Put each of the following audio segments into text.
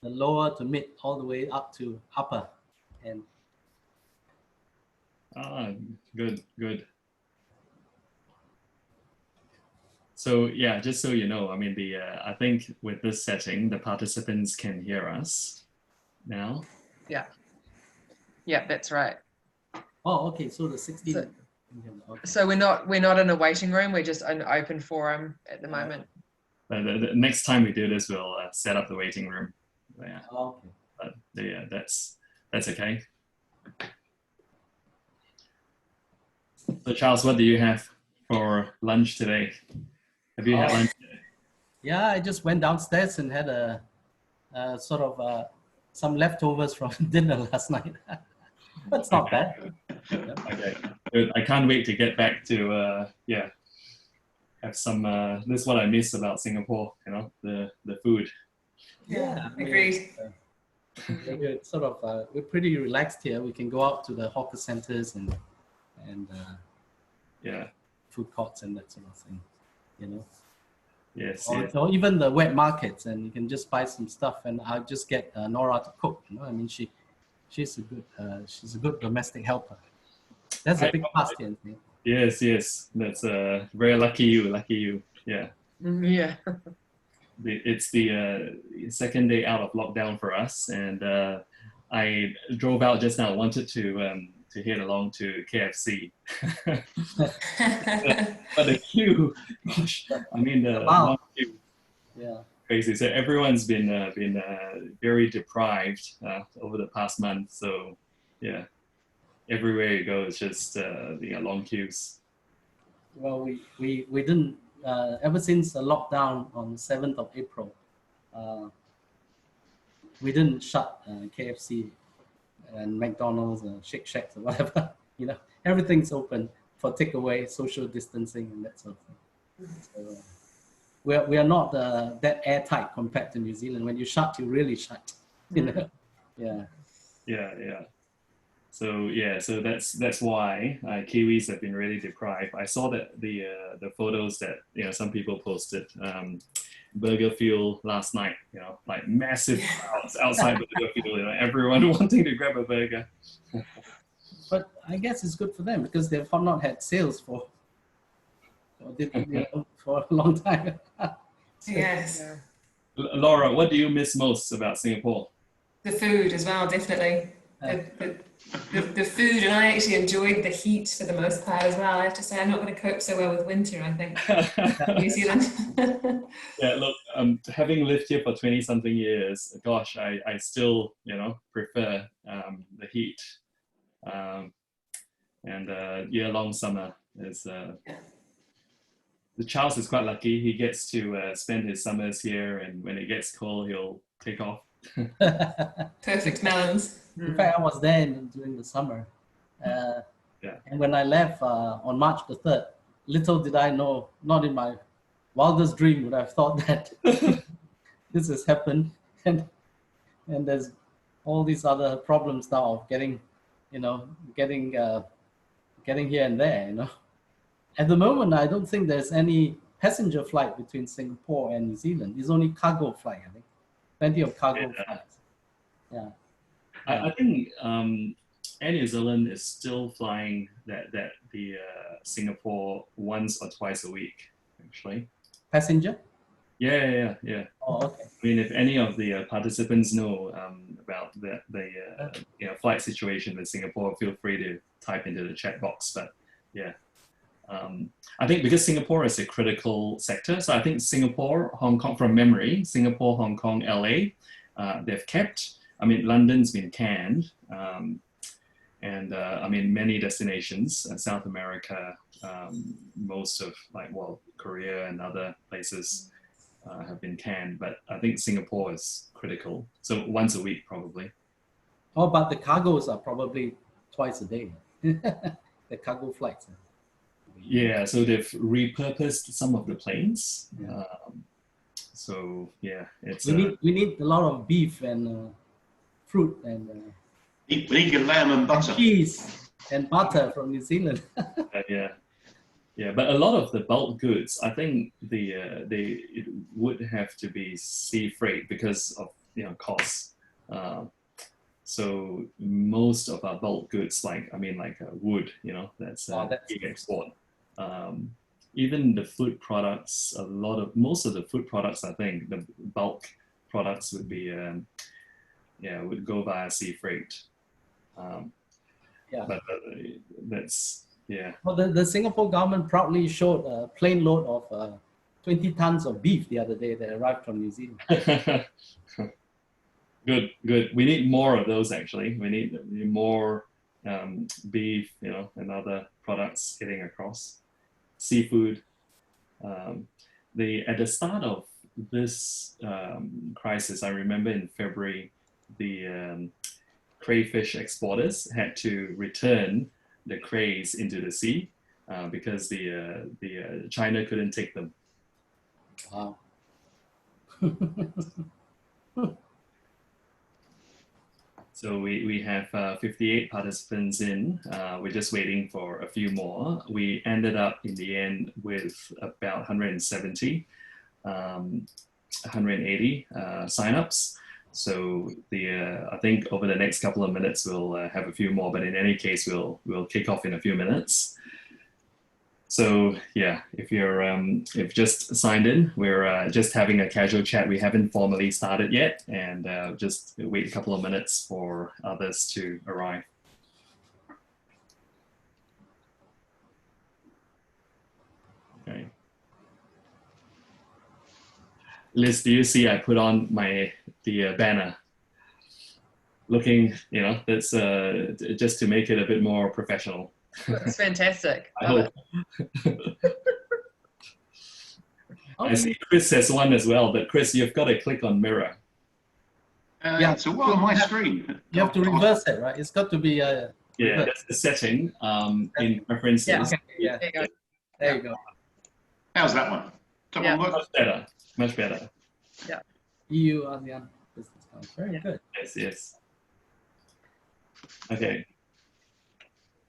the lower to mid all the way up to upper. And good. So yeah, just so you know, I mean, I think with this setting, the participants can hear us now. Yeah, that's right. oh, okay. So the 16. So, okay. so we're not in a waiting room. We're just an open forum at the moment. The next time we do this, we'll set up the waiting room. Yeah. Okay. But yeah, that's okay. So Charles, what do you have for lunch today? Have you had lunch today? Yeah, I just went downstairs and had a sort of some leftovers from dinner last night. That's not bad. Okay, good. I can't wait to get back to have some. This is what I miss about Singapore. You know, the food. Yeah, agreed. We're sort of we're pretty relaxed here. We can go out to the hawker centers and food courts and that sort of thing. You know. Yes. Or even the wet markets, and you can just buy some stuff, and I'll just get Nora to cook. You know, I mean, she's a good domestic helper. That's a big plus here. Yes. That's very lucky you. Yeah. Yeah. It's the second day out of lockdown for us, and I drove out just now. Wanted to head along to KFC, but the queue, gosh, I mean the long queue, crazy. So everyone's been very deprived over the past month. So yeah, everywhere you go, it's just long queues. Well, we didn't ever since the lockdown on the 7th of April. We didn't shut KFC and McDonald's and Shake Shacks or whatever. You know, everything's open for takeaway, social distancing, and that sort of thing. So we are not that airtight compared to New Zealand. When you shut, you really shut. You know. Yeah. So that's why Kiwis have been really deprived. I saw that the photos that some people posted. Burger Field last night, like massive crowds outside Burger Field, everyone wanting to grab a burger. But I guess it's good for them because they've not had sales for a long time. Yes. Laura, what do you miss most about Singapore? The food as well, definitely. The food, and I actually enjoyed the heat for the most part as well. I have to say, I'm not going to cope so well with winter, I think, New Zealand. Yeah, look, having lived here for 20-something years, gosh, I still, prefer the heat. And year-long summer is... The Charles is quite lucky. He gets to spend his summers here, and when it gets cold, he'll take off. Perfect melons. In fact, I was there during the summer. And when I left on March the 3rd, little did I know, not in my wildest dream would I have thought that this has happened. And there's all these other problems now of getting here and there, At the moment, I don't think there's any passenger flight between Singapore and New Zealand. It's only cargo flight, I think. Plenty of cargo flights. Yeah. I think Air New Zealand is still flying the Singapore once or twice a week, actually. Passenger? Yeah. Oh, okay. I mean, if any of the participants know about the flight situation with Singapore, feel free to type into the chat box. But yeah, I think because Singapore is a critical sector, so I think Singapore, Hong Kong, from memory, Singapore, Hong Kong, LA, they've kept. I mean, London's been canned, and I mean, many destinations, South America, most of Korea and other places have been canned, but I think Singapore is critical. So once a week, probably. Oh, but the cargoes are probably twice a day. The cargo flights. Yeah, so they've repurposed some of the planes. So yeah, it's we need a lot of beef and fruit and we need your lamb and butter, cheese and butter from New Zealand. Yeah, but a lot of the bulk goods, I think it would have to be sea freight because of costs. So most of our bulk goods, like wood, that's big export. Even the food products, most of the food products, I think the bulk products would be would go via sea freight. But that's Well, the Singapore government proudly showed a plane load of 20 tons of beef the other day that arrived from New Zealand. Good. We need more of those, actually. We need more beef, and other products getting across. Seafood. At the start of this crisis, I remember in February, the crayfish exporters had to return the crays into the sea because the China couldn't take them. Wow. So we have 58 participants in. We're just waiting for a few more. We ended up in the end with about 170, 180 signups. So I think over the next couple of minutes we'll have a few more. But in any case, we'll kick off in a few minutes. So yeah, if you've just signed in, we're just having a casual chat. We haven't formally started yet, and just wait a couple of minutes for others to arrive. Okay. Liz, do you see I put on the banner? Looking, that's just to make it a bit more professional. That's fantastic. I hope. I see Chris has one as well, but Chris, you've got to click on mirror. So what on my screen? You have to reverse it, right? It's got to be that's the setting in preferences. Yeah, okay, yeah. There you go. There you go. How's that one? Yeah. Much better. Yeah. EU-ASEAN Business Council. Very good. Yes. Okay.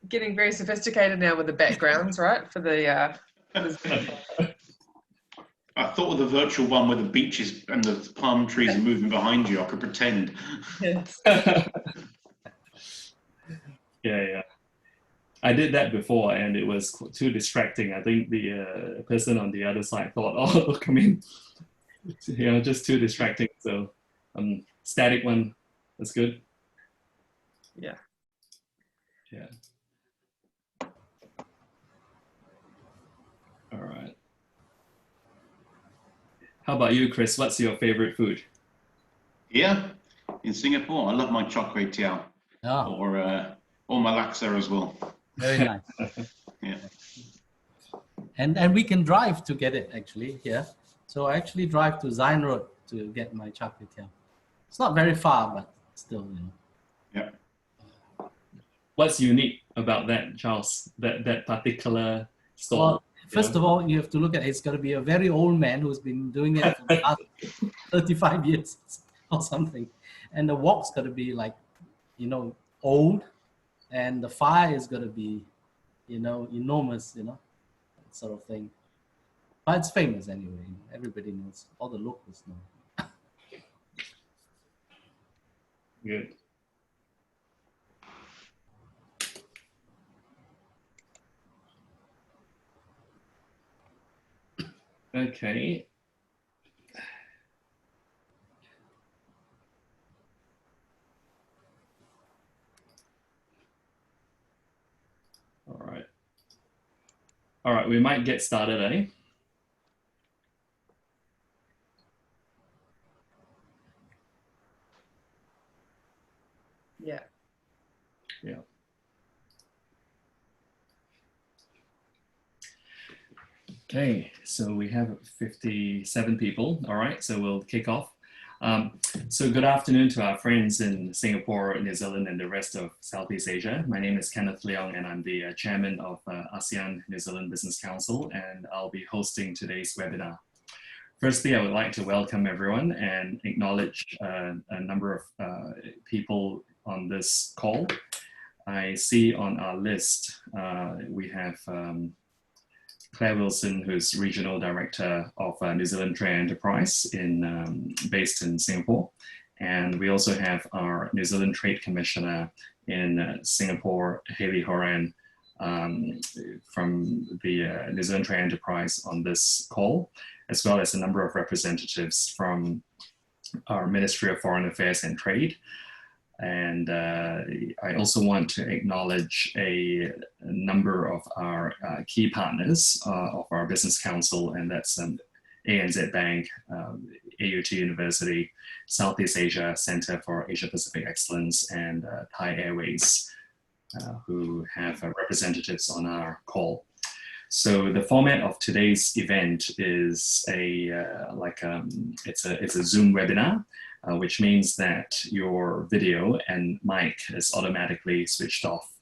Getting very sophisticated now with the backgrounds, right? For the I thought of the virtual one where the beaches and the palm trees are moving behind you. I could pretend. Yes. Yeah. I did that before, and it was too distracting. I think the person on the other side thought, "Oh, look, I mean, just too distracting." So, static one, that's good. Yeah. All right. How about you, Chris? What's your favorite food? Yeah, in Singapore, I love my char kway teow, or my laksa as well. Very nice. Yeah. And we can drive to get it actually here. So I actually drive to Zion Road to get my char kway teow. It's not very far, but still, Yeah. What's unique about that, Charles? That particular store? Well, first of all, you have to look at it's got to be a very old man who's been doing it for the last 35 years or something. And the wok's got to be like, old. And the fire is going to be, enormous, that sort of thing. But it's famous anyway. Everybody knows. All the locals know. Good. Okay. All right, we might get started, eh? Yeah. Okay, so we have 57 people. All right, so we'll kick off. So good afternoon to our friends in Singapore, New Zealand, and the rest of Southeast Asia. My name is Kenneth Leong, and I'm the chairman of ASEAN New Zealand Business Council, and I'll be hosting today's webinar. Firstly, I would like to welcome everyone and acknowledge a number of people on this call. I see on our list, we have Claire Wilson, who's Regional Director of New Zealand Trade Enterprise based in Singapore, And we also have our New Zealand Trade Commissioner in Singapore, Haley Horan, from the New Zealand Trade Enterprise on this call, as well as a number of representatives from our Ministry of Foreign Affairs and Trade. And I also want to acknowledge a number of our key partners of our Business Council, and that's ANZ Bank, AUT University, Southeast Asia Center for Asia Pacific Excellence, and Thai Airways, who have representatives on our call. So the format of today's event is it's a Zoom webinar, which means that your video and mic is automatically switched off.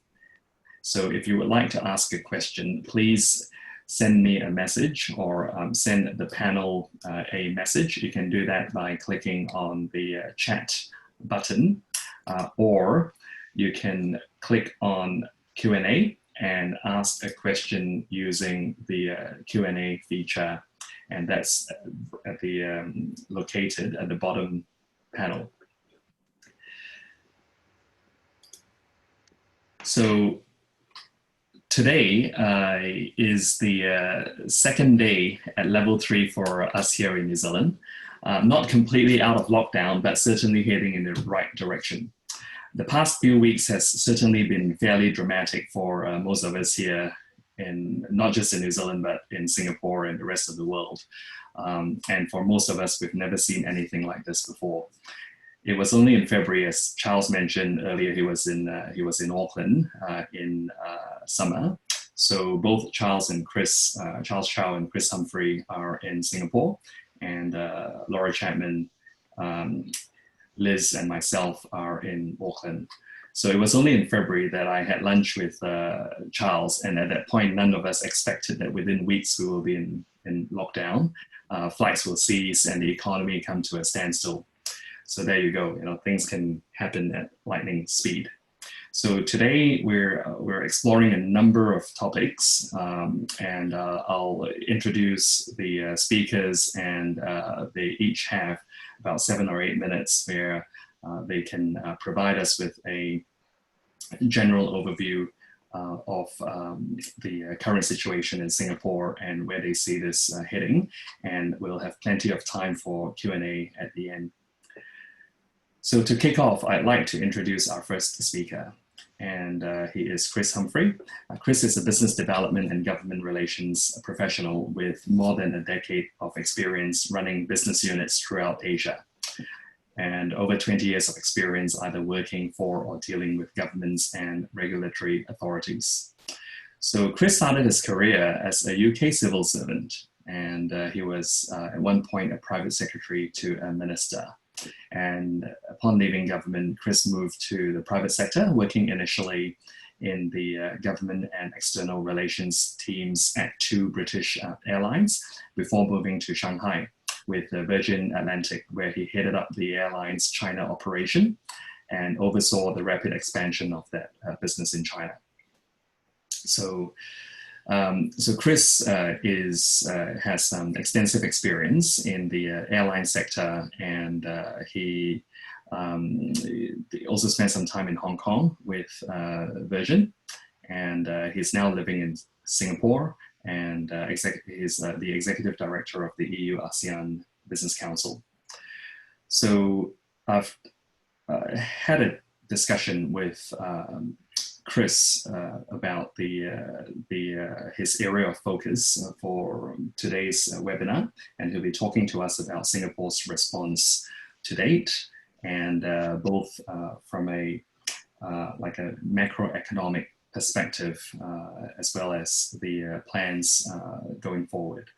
So if you would like to ask a question, please send me a message or send the panel a message. You can do that by clicking on the chat button, or you can click on Q&A and ask a question using the Q&A feature, and that's at the located at the bottom panel. So today is the second day at level 3 for us here in New Zealand. Not completely out of lockdown, but certainly heading in the right direction. The past few weeks has certainly been fairly dramatic for most of us here, not just in New Zealand, but in Singapore and the rest of the world. And for most of us, we've never seen anything like this before. It was only in February, as Charles mentioned earlier, he was in Auckland in summer. So both Charles Chow and Chris Humphrey are in Singapore, and Laura Chapman, Liz and myself are in Auckland. So it was only in February that I had lunch with Charles, and at that point, none of us expected that within weeks we will be in lockdown, flights will cease, and the economy come to a standstill. So there you go. Things can happen at lightning speed. So today we're exploring a number of topics, and I'll introduce the speakers, and they each have about 7 or 8 minutes where they can provide us with a general overview of the current situation in Singapore and where they see this heading, and we'll have plenty of time for Q&A at the end. So to kick off, I'd like to introduce our first speaker, and he is Chris Humphrey. Chris is a business development and government relations professional with more than a decade of experience running business units throughout Asia, and over 20 years of experience either working for or dealing with governments and regulatory authorities. So Chris started his career as a UK civil servant, and he was at one point a private secretary to a minister. And upon leaving government, Chris moved to the private sector, working initially in the government and external relations teams at 2 British airlines before moving to Shanghai with Virgin Atlantic, where he headed up the airline's China operation and oversaw the rapid expansion of that business in China. So Chris has some extensive experience in the airline sector, and he also spent some time in Hong Kong with Virgin, and he's now living in Singapore, and he's the executive director of the EU-ASEAN Business Council. So I've had a discussion with Chris about his area of focus for today's webinar, and he'll be talking to us about Singapore's response to date, and both from a macroeconomic perspective as well as the plans going forward.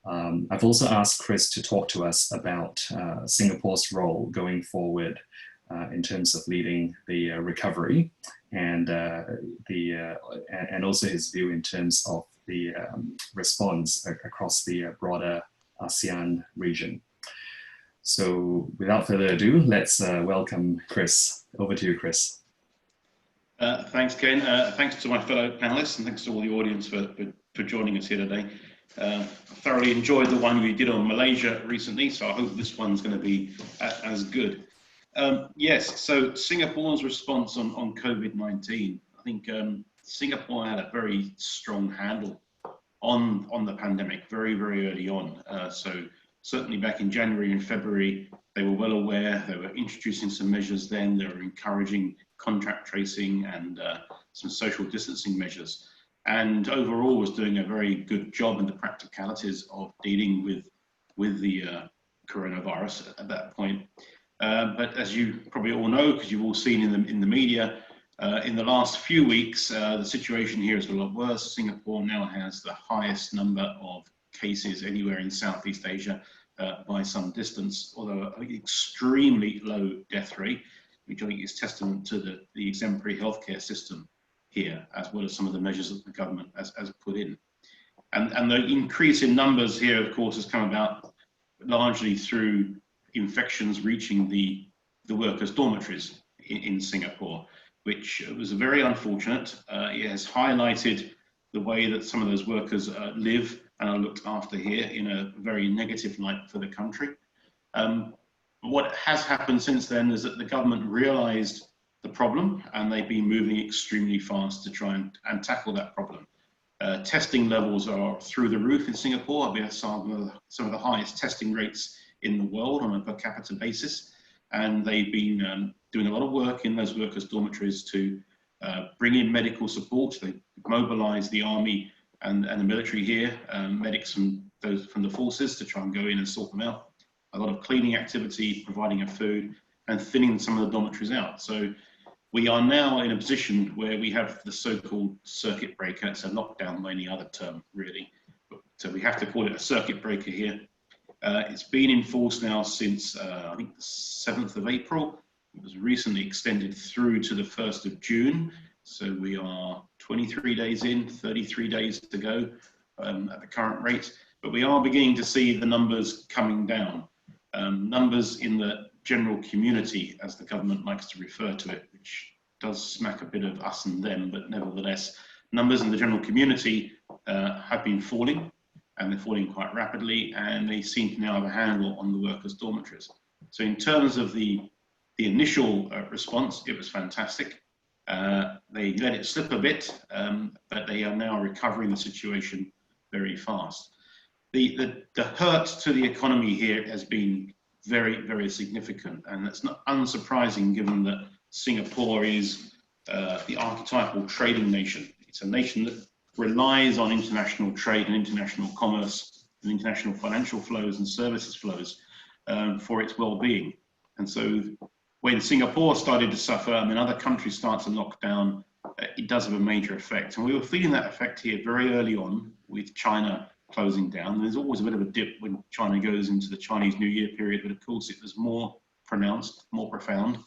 I've also asked Chris to talk to us about Singapore's role going forward in terms of leading the recovery, and also his view in terms of the response across the broader ASEAN region. So without further ado, let's welcome Chris. Over to you, Chris. Thanks, Ken. Thanks to my fellow panelists, and thanks to all the audience for joining us here today. I thoroughly enjoyed the one we did on Malaysia recently, so I hope this one's going to be as good. Yes, so Singapore's response on COVID-19, I think Singapore had a very strong handle on the pandemic very, very early on. So certainly back in January and February, they were well aware. They were introducing some measures then. They were encouraging contact tracing and some social distancing measures. And overall was doing a very good job in the practicalities of dealing with the coronavirus at that point. But as you probably all know, because you've all seen in the media, in the last few weeks, the situation here is a lot worse. Singapore now has the highest number of cases anywhere in Southeast Asia by some distance, although an extremely low death rate, which I think is testament to the exemplary healthcare system here, as well as some of the measures that the government has put in. And the increase in numbers here, of course, has come about largely through infections reaching the workers' dormitories in Singapore, which was very unfortunate. It has highlighted the way that some of those workers live and are looked after here in a very negative light for the country. What has happened since then is that the government realized the problem, and they've been moving extremely fast to try and tackle that problem. Testing levels are through the roof in Singapore. We have some of the highest testing rates in the world on a per capita basis, and they've been doing a lot of work in those workers' dormitories to bring in medical support. They mobilize the army and the military here, medics from the forces to try and go in and sort them out. A lot of cleaning activity, providing of food, and thinning some of the dormitories out. So we are now in a position where we have the so-called circuit breaker. It's a lockdown by any other term, really. So we have to call it a circuit breaker here. It's been in force now since, I think, the 7th of April. It was recently extended through to the 1st of June. So we are 23 days in, 33 days to go at the current rate. But we are beginning to see the numbers coming down. Numbers in the general community, as the government likes to refer to it, which does smack a bit of us and them, but nevertheless, numbers in the general community have been falling, and they're falling quite rapidly, and they seem to now have a handle on the workers' dormitories. So in terms of the initial response, it was fantastic. They let it slip a bit, but they are now recovering the situation very fast. The hurt to the economy here has been very, very significant, and that's not unsurprising given that Singapore is the archetypal trading nation. It's a nation that relies on international trade and international commerce and international financial flows and services flows for its well-being. And so when Singapore started to suffer, I mean, other countries start to lock down, it does have a major effect. And we were feeling that effect here very early on with China closing down. There's always a bit of a dip when China goes into the Chinese New Year period, but of course it was more pronounced, more profound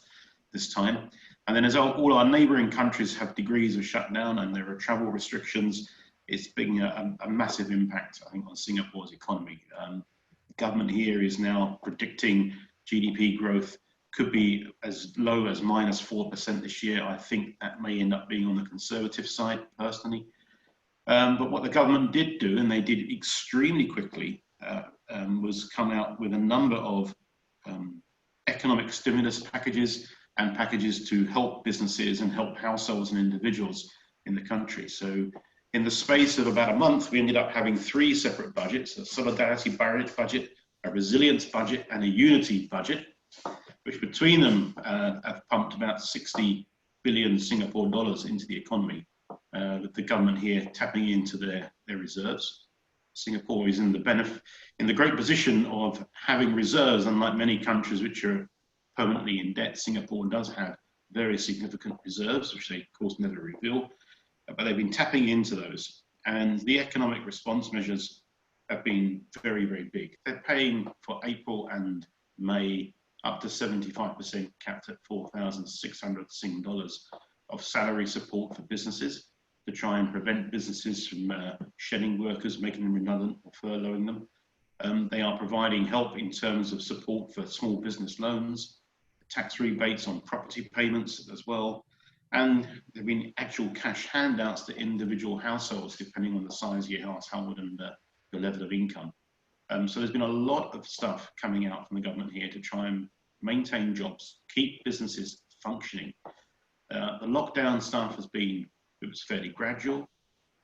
this time. And then as all our neighboring countries have degrees of shutdown and there are travel restrictions, it's been a massive impact, I think, on Singapore's economy. The government here is now predicting GDP growth could be as low as -4% this year. I think that may end up being on the conservative side, personally. But what the government did do, and they did extremely quickly, was come out with a number of economic stimulus packages and packages to help businesses and help households and individuals in the country. So in the space of about a month, we ended up having 3 separate budgets: a solidarity budget, a resilience budget, and a unity budget, which between them have pumped about 60 billion Singapore dollars into the economy, with the government here tapping into their reserves. Singapore is in the great position of having reserves, unlike many countries which are permanently in debt. Singapore does have very significant reserves, which they of course never reveal, but they've been tapping into those. And the economic response measures have been very, very big. They're paying for April and May up to 75%, capped at 4,600 Sing dollars of salary support for businesses to try and prevent businesses from shedding workers, making them redundant or furloughing them. They are providing help in terms of support for small business loans, tax rebates on property payments as well. And there have been actual cash handouts to individual households, depending on the size of your household and the level of income. So there's been a lot of stuff coming out from the government here to try and maintain jobs, keep businesses functioning. The lockdown stuff it was fairly gradual.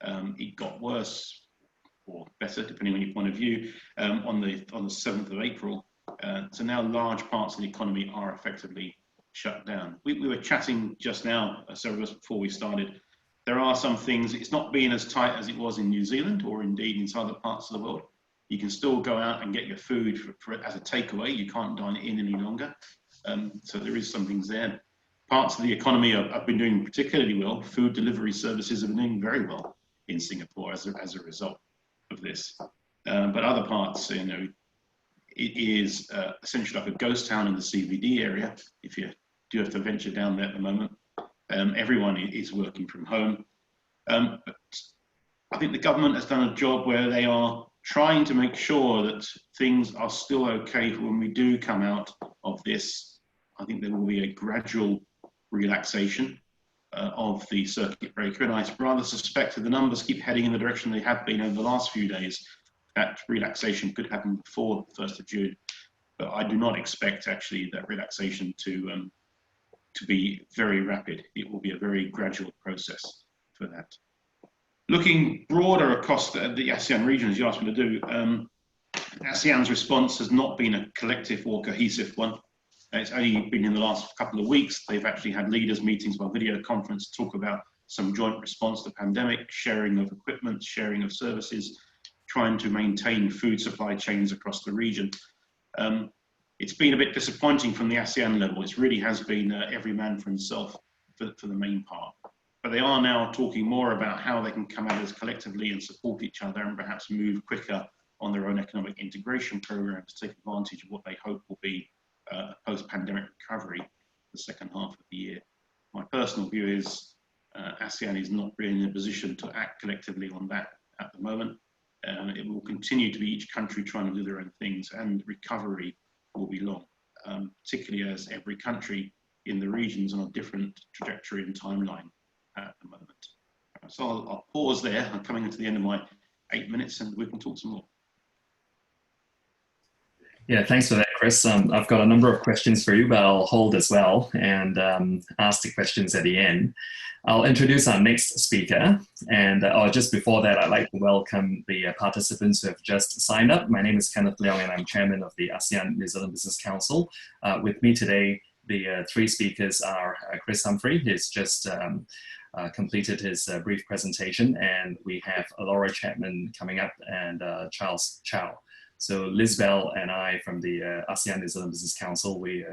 It got worse or better, depending on your point of view, on the 7th of April. So now large parts of the economy are effectively shut down. We were chatting just now, several of us before we started. There are some things, it's not been as tight as it was in New Zealand or indeed in some other parts of the world. You can still go out and get your food as a takeaway. You can't dine in any longer. So there is some things there. Parts of the economy have been doing particularly well. Food delivery services have been doing very well in Singapore as a result of this. But other parts, you know, it is essentially like a ghost town in the CBD area. If you do have to venture down there at the moment, everyone is working from home. But I think the government has done a job where they are trying to make sure that things are still okay for when we do come out of this. I think there will be a gradual relaxation of the circuit breaker, and I rather suspect that the numbers keep heading in the direction they have been over the last few days. That relaxation could happen before the 1st of June, but I do not expect actually that relaxation to be very rapid. It will be a very gradual process for that. Looking broader across the ASEAN region, as you asked me to do, ASEAN's response has not been a collective or cohesive one. It's only been in the last couple of weeks. They've actually had leaders meetings by video conference to talk about some joint response to the pandemic, sharing of equipment, sharing of services, trying to maintain food supply chains across the region. It's been a bit disappointing from the ASEAN level. It really has been every man for himself for the main part. But they are now talking more about how they can come at us collectively and support each other and perhaps move quicker on their own economic integration programs to take advantage of what they hope will be a post-pandemic recovery the second half of the year. My personal view is ASEAN is not really in a position to act collectively on that at the moment. It will continue to be each country trying to do their own things, and recovery will be long, particularly as every country in the region is on a different trajectory and timeline at the moment. So I'll pause there. I'm coming into the end of my 8 minutes and we can talk some more. Yeah, thanks for that, Chris. I've got a number of questions for you, but I'll hold as well and ask the questions at the end. I'll introduce our next speaker, and just before that, I'd like to welcome the participants who have just signed up. My name is Kenneth Leong, and I'm chairman of the ASEAN New Zealand Business Council. With me today, the three speakers are Chris Humphrey, who's just completed his brief presentation, and we have Laura Chapman coming up, and Chow. So Liz Bell and I from the ASEAN New Zealand Business Council, we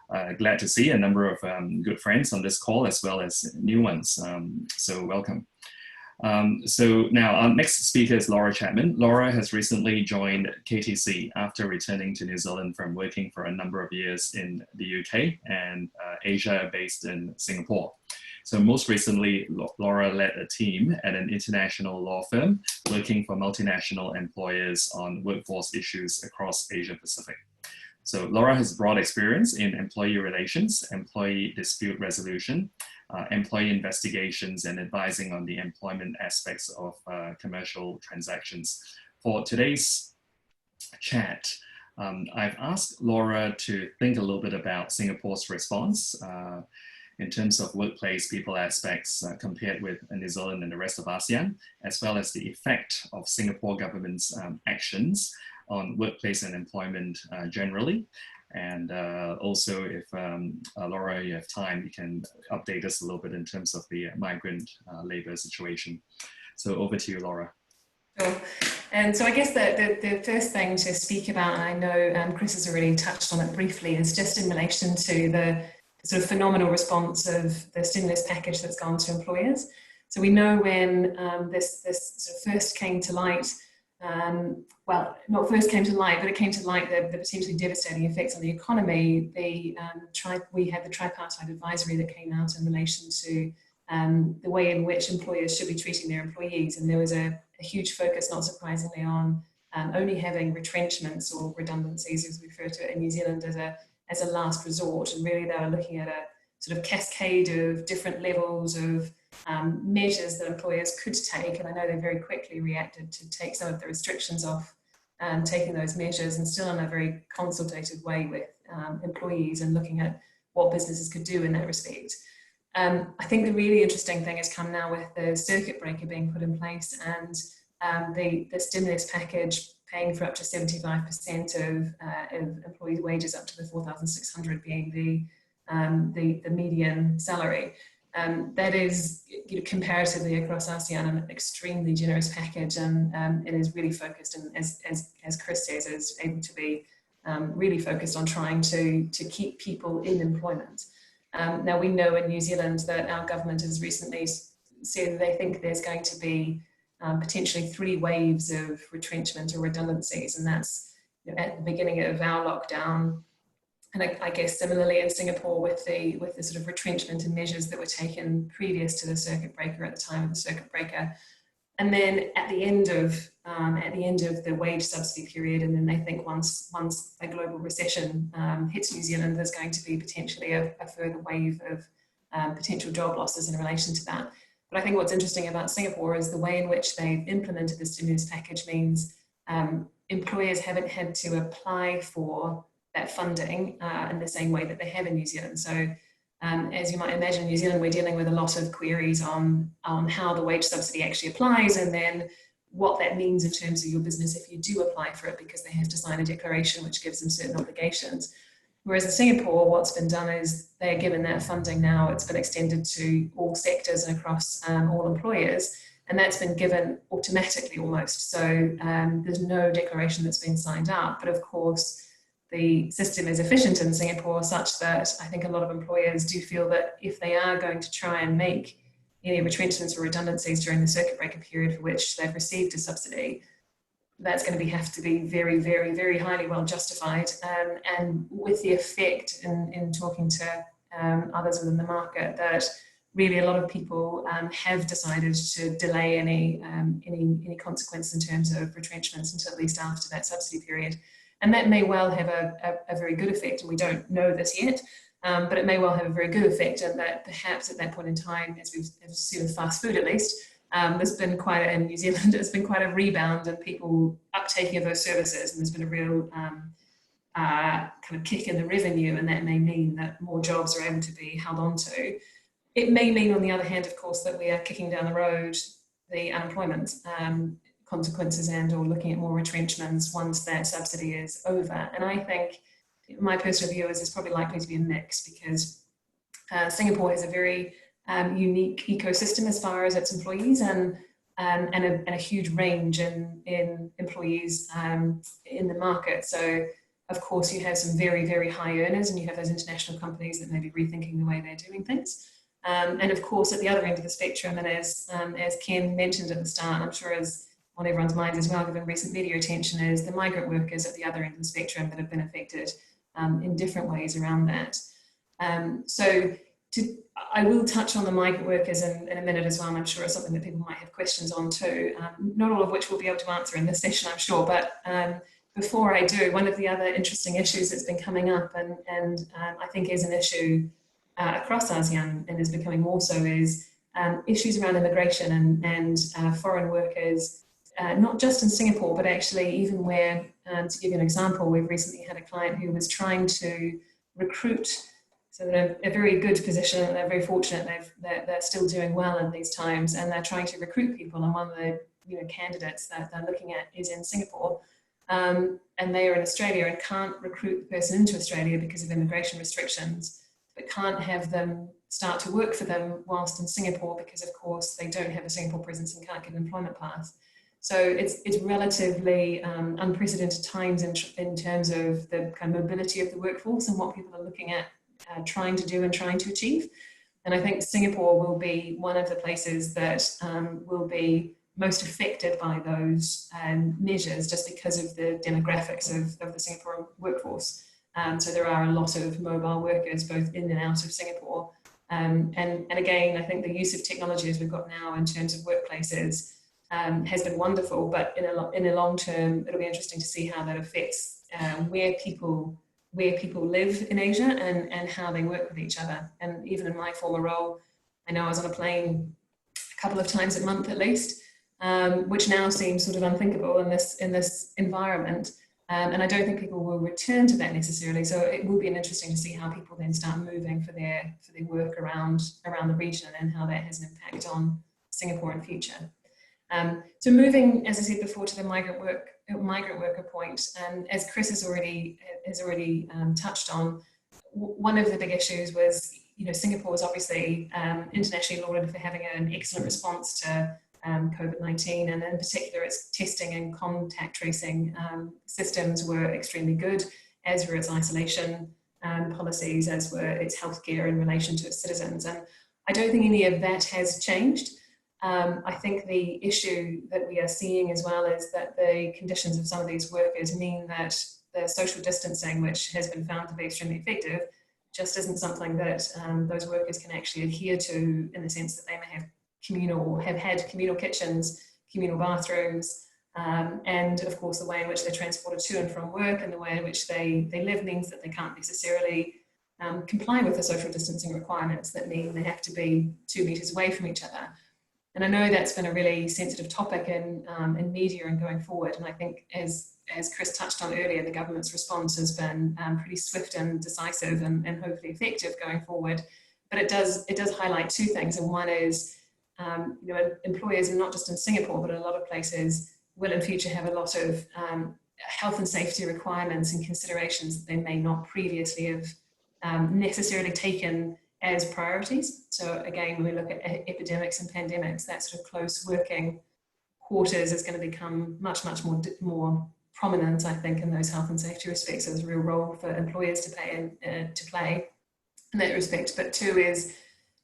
are glad to see a number of good friends on this call as well as new ones. So welcome. So now our next speaker is Laura Chapman. Laura has recently joined KTC after returning to New Zealand from working for a number of years in the UK and Asia based in Singapore. So most recently, Laura led a team at an international law firm working for multinational employers on workforce issues across Asia Pacific. So Laura has broad experience in employee relations, employee dispute resolution, employee investigations, and advising on the employment aspects of commercial transactions. For today's chat, I've asked Laura to think a little bit about Singapore's response in terms of workplace people aspects compared with New Zealand and the rest of ASEAN, as well as the effect of Singapore government's actions on workplace and employment generally. And also if Laura, you have time, you can update us a little bit in terms of the migrant labor situation. So over to you, Laura. Sure. And so I guess the first thing to speak about, and I know Chris has already touched on it briefly, is just in relation to the sort of phenomenal response of the stimulus package that's gone to employers. So we know when this sort of first came to light, well, not first came to light, but it came to light the potentially devastating effects on the economy. We had the tripartite advisory that came out in relation to the way in which employers should be treating their employees. And there was a huge focus, not surprisingly, on only having retrenchments or redundancies, as we refer to it in New Zealand, as a last resort. And really they were looking at a sort of cascade of different levels of measures that employers could take. And I know they very quickly reacted to take some of the restrictions off taking those measures, and still in a very consultative way with employees and looking at what businesses could do in that respect. I think the really interesting thing has come now with the circuit breaker being put in place and the stimulus package paying for up to 75% of employees' wages up to the 4,600 being the median salary. That is, comparatively across ASEAN, an extremely generous package, and it is really focused, and as Chris says, is able to be really focused on trying to keep people in employment. Now we know in New Zealand that our government has recently said they think there's going to be potentially 3 waves of retrenchment or redundancies, and that's at the beginning of our lockdown. And I guess similarly in Singapore with the sort of retrenchment and measures that were taken previous to the circuit breaker at the time of the circuit breaker, and then at the end of the wage subsidy period, and then they think once a global recession hits New Zealand, there's going to be potentially a further wave of potential job losses in relation to that. But I think what's interesting about Singapore is the way in which they've implemented the stimulus package means employers haven't had to apply for that funding in the same way that they have in New Zealand. So as you might imagine, in New Zealand, we're dealing with a lot of queries on how the wage subsidy actually applies, and then what that means in terms of your business if you do apply for it, because they have to sign a declaration which gives them certain obligations. Whereas in Singapore, what's been done is they're given that funding now, it's been extended to all sectors and across all employers, and that's been given automatically almost. So there's no declaration that's been signed up, but of course, the system is efficient in Singapore such that I think a lot of employers do feel that if they are going to try and make any retrenchments or redundancies during the circuit breaker period for which they've received a subsidy, that's going to have to be very, very, very highly well justified, and with the effect in talking to others within the market that really a lot of people have decided to delay any consequence in terms of retrenchments until at least after that subsidy period. And that may well have a very good effect, and we don't know this yet, but it may well have a very good effect, and that perhaps at that point in time, as we've seen with fast food at least, there's been in New Zealand, there's been quite a rebound in people uptaking of those services, and there's been a real kind of kick in the revenue, and that may mean that more jobs are able to be held on to. It may mean, on the other hand, of course, that we are kicking down the road the unemployment consequences and or looking at more retrenchments once that subsidy is over. And I think my personal view is it's probably likely to be a mix, because Singapore has a very unique ecosystem as far as its employees and a huge range in employees in the market. So of course you have some very, very high earners, and you have those international companies that may be rethinking the way they're doing things. And of course at the other end of the spectrum, and as Ken mentioned at the start, I'm sure as on everyone's minds as well, given recent media attention, is the migrant workers at the other end of the spectrum that have been affected in different ways around that. I will touch on the migrant workers in a minute as well, and I'm sure it's something that people might have questions on too, not all of which we'll be able to answer in this session, I'm sure, but before I do, one of the other interesting issues that's been coming up and I think is an issue across ASEAN and is becoming more so is issues around immigration and foreign workers, not just in Singapore, but actually even where, to give you an example, we've recently had a client who was trying to recruit, so they're in a very good position and they're very fortunate they're still doing well in these times, and they're trying to recruit people, and one of the candidates that they're looking at is in Singapore, and they are in Australia and can't recruit the person into Australia because of immigration restrictions, but can't have them start to work for them whilst in Singapore because of course they don't have a Singapore presence and can't get an employment pass. So it's relatively unprecedented times in terms of the kind of mobility of the workforce and what people are looking at trying to do and trying to achieve. And I think Singapore will be one of the places that will be most affected by those measures just because of the demographics of the Singapore workforce. So there are a lot of mobile workers both in and out of Singapore. And again, I think the use of technology as we've got now in terms of workplaces has been wonderful, but in a long term, it'll be interesting to see how that affects where people live in Asia and how they work with each other. And even in my former role, I know I was on a plane a couple of times a month at least, which now seems sort of unthinkable in this environment. And I don't think people will return to that necessarily. So it will be interesting to see how people then start moving for their work around the region and how that has an impact on Singapore in future. So moving, as I said before, to the migrant worker point, as Chris has already touched on, one of the big issues was, Singapore was obviously internationally lauded for having an excellent response to COVID-19, and in particular its testing and contact tracing systems were extremely good, as were its isolation policies, as were its healthcare in relation to its citizens. And I don't think any of that has changed. I think the issue that we are seeing as well is that the conditions of some of these workers mean that the social distancing, which has been found to be extremely effective, just isn't something that those workers can actually adhere to, in the sense that they may have had communal kitchens, communal bathrooms, and of course the way in which they're transported to and from work and the way in which they live means that they can't necessarily comply with the social distancing requirements that mean they have to be 2 meters away from each other. And I know that's been a really sensitive topic in media and going forward. And I think, as Chris touched on earlier, the government's response has been pretty swift and decisive and hopefully effective going forward. But it does highlight two things. And one is, employers, and not just in Singapore, but in a lot of places, will in future have a lot of health and safety requirements and considerations that they may not previously have necessarily taken as priorities. So again, when we look at epidemics and pandemics, that sort of close working quarters is going to become much more prominent, I think, in those health and safety respects. So there's a real role for employers to play in that respect. But two is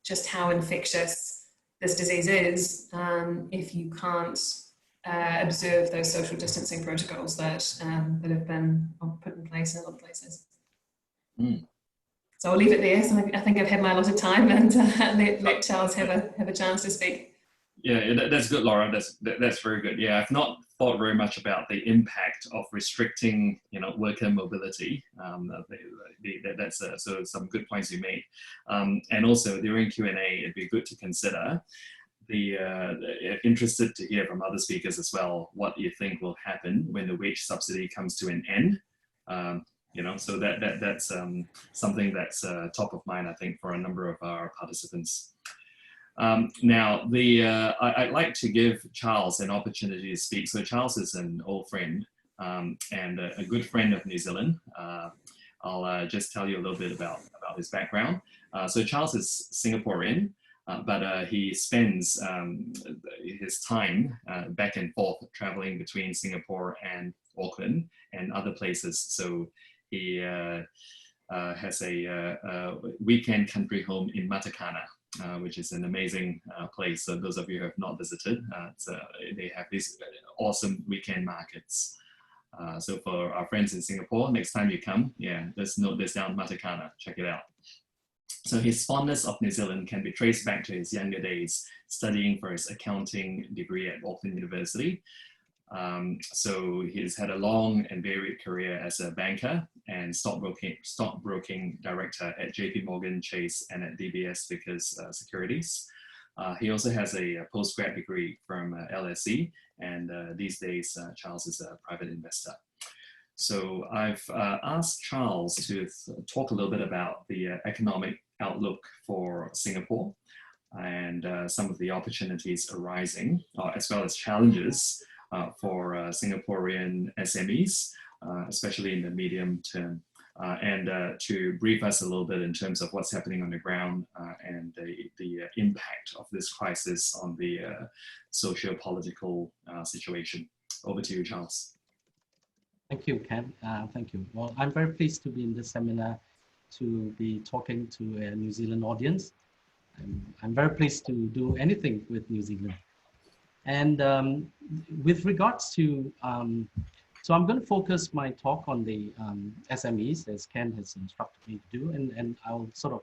just how infectious this disease is if you can't observe those social distancing protocols that have been put in place in a lot of places. Mm. So I'll leave it there. So I think I've had my allotted time, and let Charles have a chance to speak. Yeah, that's good, Laura. That's very good. Yeah, I've not thought very much about the impact of restricting, worker mobility. That's so some good points you made. And also during Q&A, it'd be good to consider interested to hear from other speakers as well what you think will happen when the wage subsidy comes to an end. So that's something that's top of mind, I think, for a number of our participants. Now, I'd like to give Charles an opportunity to speak. So Charles is an old friend and a good friend of New Zealand. I'll just tell you a little bit about his background. So Charles is Singaporean, but he spends his time back and forth traveling between Singapore and Auckland and other places. So he has a weekend country home in Matakana, which is an amazing place. So those of you who have not visited, they have these awesome weekend markets. So for our friends in Singapore, next time you come, let's note this down, Matakana, check it out. So his fondness of New Zealand can be traced back to his younger days, studying for his accounting degree at Auckland University. So he's had a long and varied career as a banker and stockbroking director at JP Morgan Chase and at DBS Vickers Securities. He also has a postgrad degree from LSE, and these days Charles is a private investor. So I've asked Charles to talk a little bit about the economic outlook for Singapore and some of the opportunities arising, as well as challenges for Singaporean SMEs, especially in the medium term, and to brief us a little bit in terms of what's happening on the ground and the impact of this crisis on the socio-political situation. Over to you, Charles. Thank you, Ken. Thank you. Well, I'm very pleased to be in this seminar to be talking to a New Zealand audience. I'm very pleased to do anything with New Zealand. And with regards to, so I'm going to focus my talk on the SMEs, as Ken has instructed me to do, and I'll sort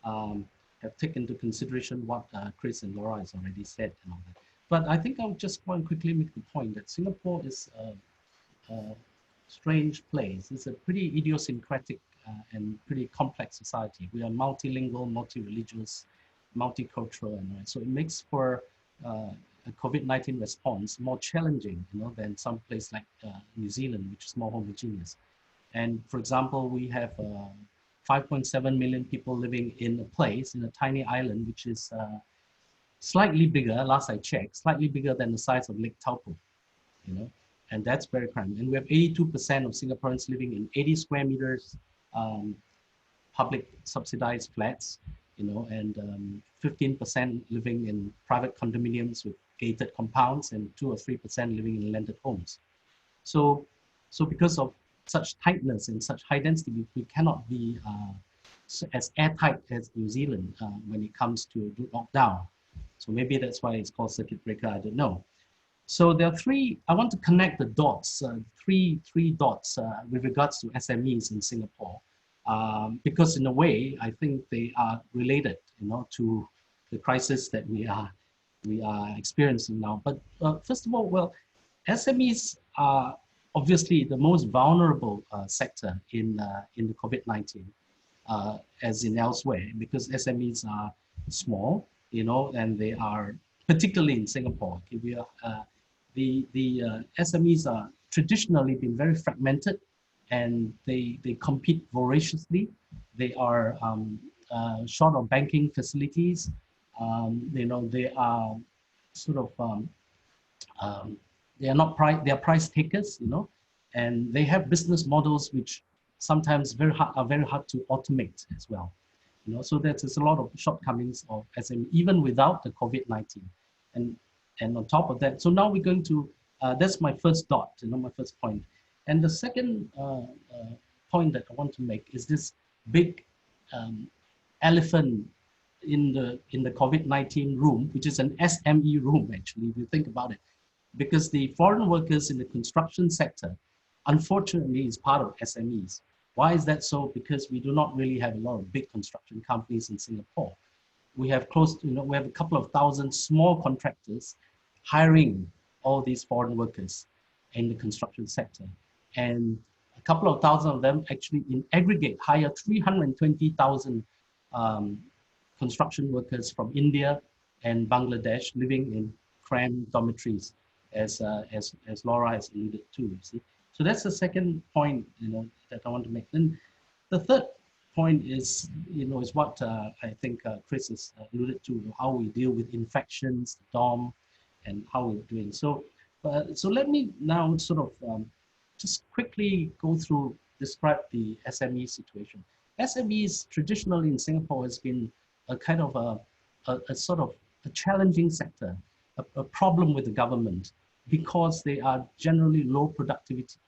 of have taken into consideration what Chris and Laura has already said and all that. But I think I'll just want to quickly make the point that Singapore is a strange place. It's a pretty idiosyncratic and pretty complex society. We are multilingual, multi-religious, multicultural, and so it makes for COVID-19 response more challenging, than some place like New Zealand, which is more homogeneous. And for example, we have 5.7 million people living in a place, in a tiny island, which is slightly bigger, last I checked, slightly bigger than the size of Lake Taupo, and that's very crowded. And we have 82% of Singaporeans living in 80 square meters public subsidized flats, and 15% living in private condominiums with gated compounds, and 2 or 3% living in landed homes. So because of such tightness and such high density, we cannot be as airtight as New Zealand when it comes to lockdown. So maybe that's why it's called circuit breaker, I don't know. So there are three, I want to connect the dots, three dots with regards to SMEs in Singapore, because in a way, I think they are related, to the crisis that we are experiencing now. But first of all, well, SMEs are obviously the most vulnerable sector in the COVID-19, as in elsewhere, because SMEs are small, and they are, particularly in Singapore, okay, we are, the SMEs are traditionally been very fragmented, and they compete voraciously. They are short of banking facilities. They are sort of they are price takers, and they have business models which sometimes are very hard to automate as well. So there's a lot of shortcomings of SME even without the COVID-19, and on top of that, so now we're going to that's my first dot, my first point. And the second point that I want to make is this big elephant in the COVID-19 room, which is an SME room, actually, if you think about it, because the foreign workers in the construction sector, unfortunately, is part of SMEs. Why is that so? Because we do not really have a lot of big construction companies in Singapore. We have we have a couple of thousand small contractors hiring all these foreign workers in the construction sector. And a couple of thousand of them actually in aggregate hire 320,000 construction workers from India and Bangladesh living in cramped dormitories, as Laura has alluded to, you see. So that's the second point, that I want to make. Then the third point is, is what I think Chris has alluded to, how we deal with infections, DOM, and how we're doing. So let me now sort of just quickly describe the SME situation. SMEs traditionally in Singapore has been a kind of a sort of a challenging sector, a problem with the government, because they are generally low productivity.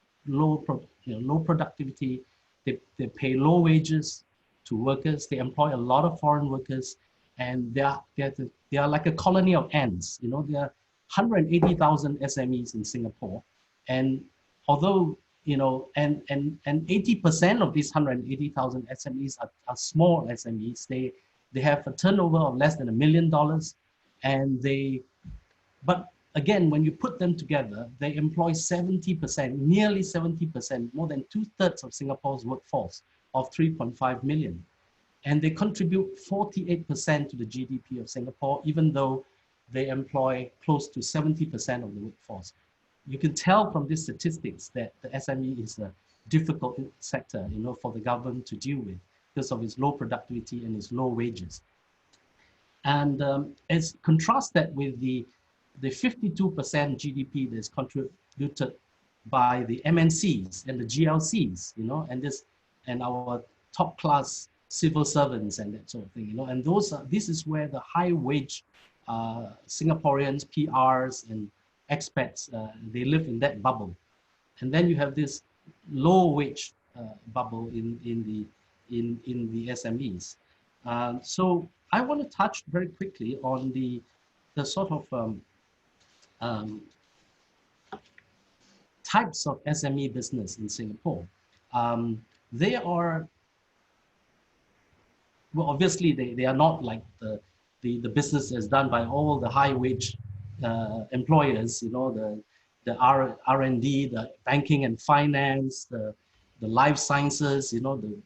They pay low wages to workers. They employ a lot of foreign workers, and they are like a colony of ants. There are 180,000 SMEs in Singapore, and although and 80% of these 180,000 SMEs are small SMEs. They have a turnover of less than $1 million, and but again, when you put them together, they employ 70%, nearly 70%, more than 2/3 of Singapore's workforce of 3.5 million. And they contribute 48% to the GDP of Singapore, even though they employ close to 70% of the workforce. You can tell from these statistics that the SME is a difficult sector, for the government to deal with because of its low productivity and its low wages. And as contrast that with the 52% GDP that is contributed by the MNCs and the GLCs, and our top class civil servants and that sort of thing, and this is where the high wage Singaporeans, PRs, and expats, they live in that bubble. And then you have this low wage bubble in the SMEs. So I want to touch very quickly on the sort of types of SME business in Singapore. They are, well, obviously they are not like the business that's done by all the high wage employers, the R&D, the banking and finance, the life sciences, the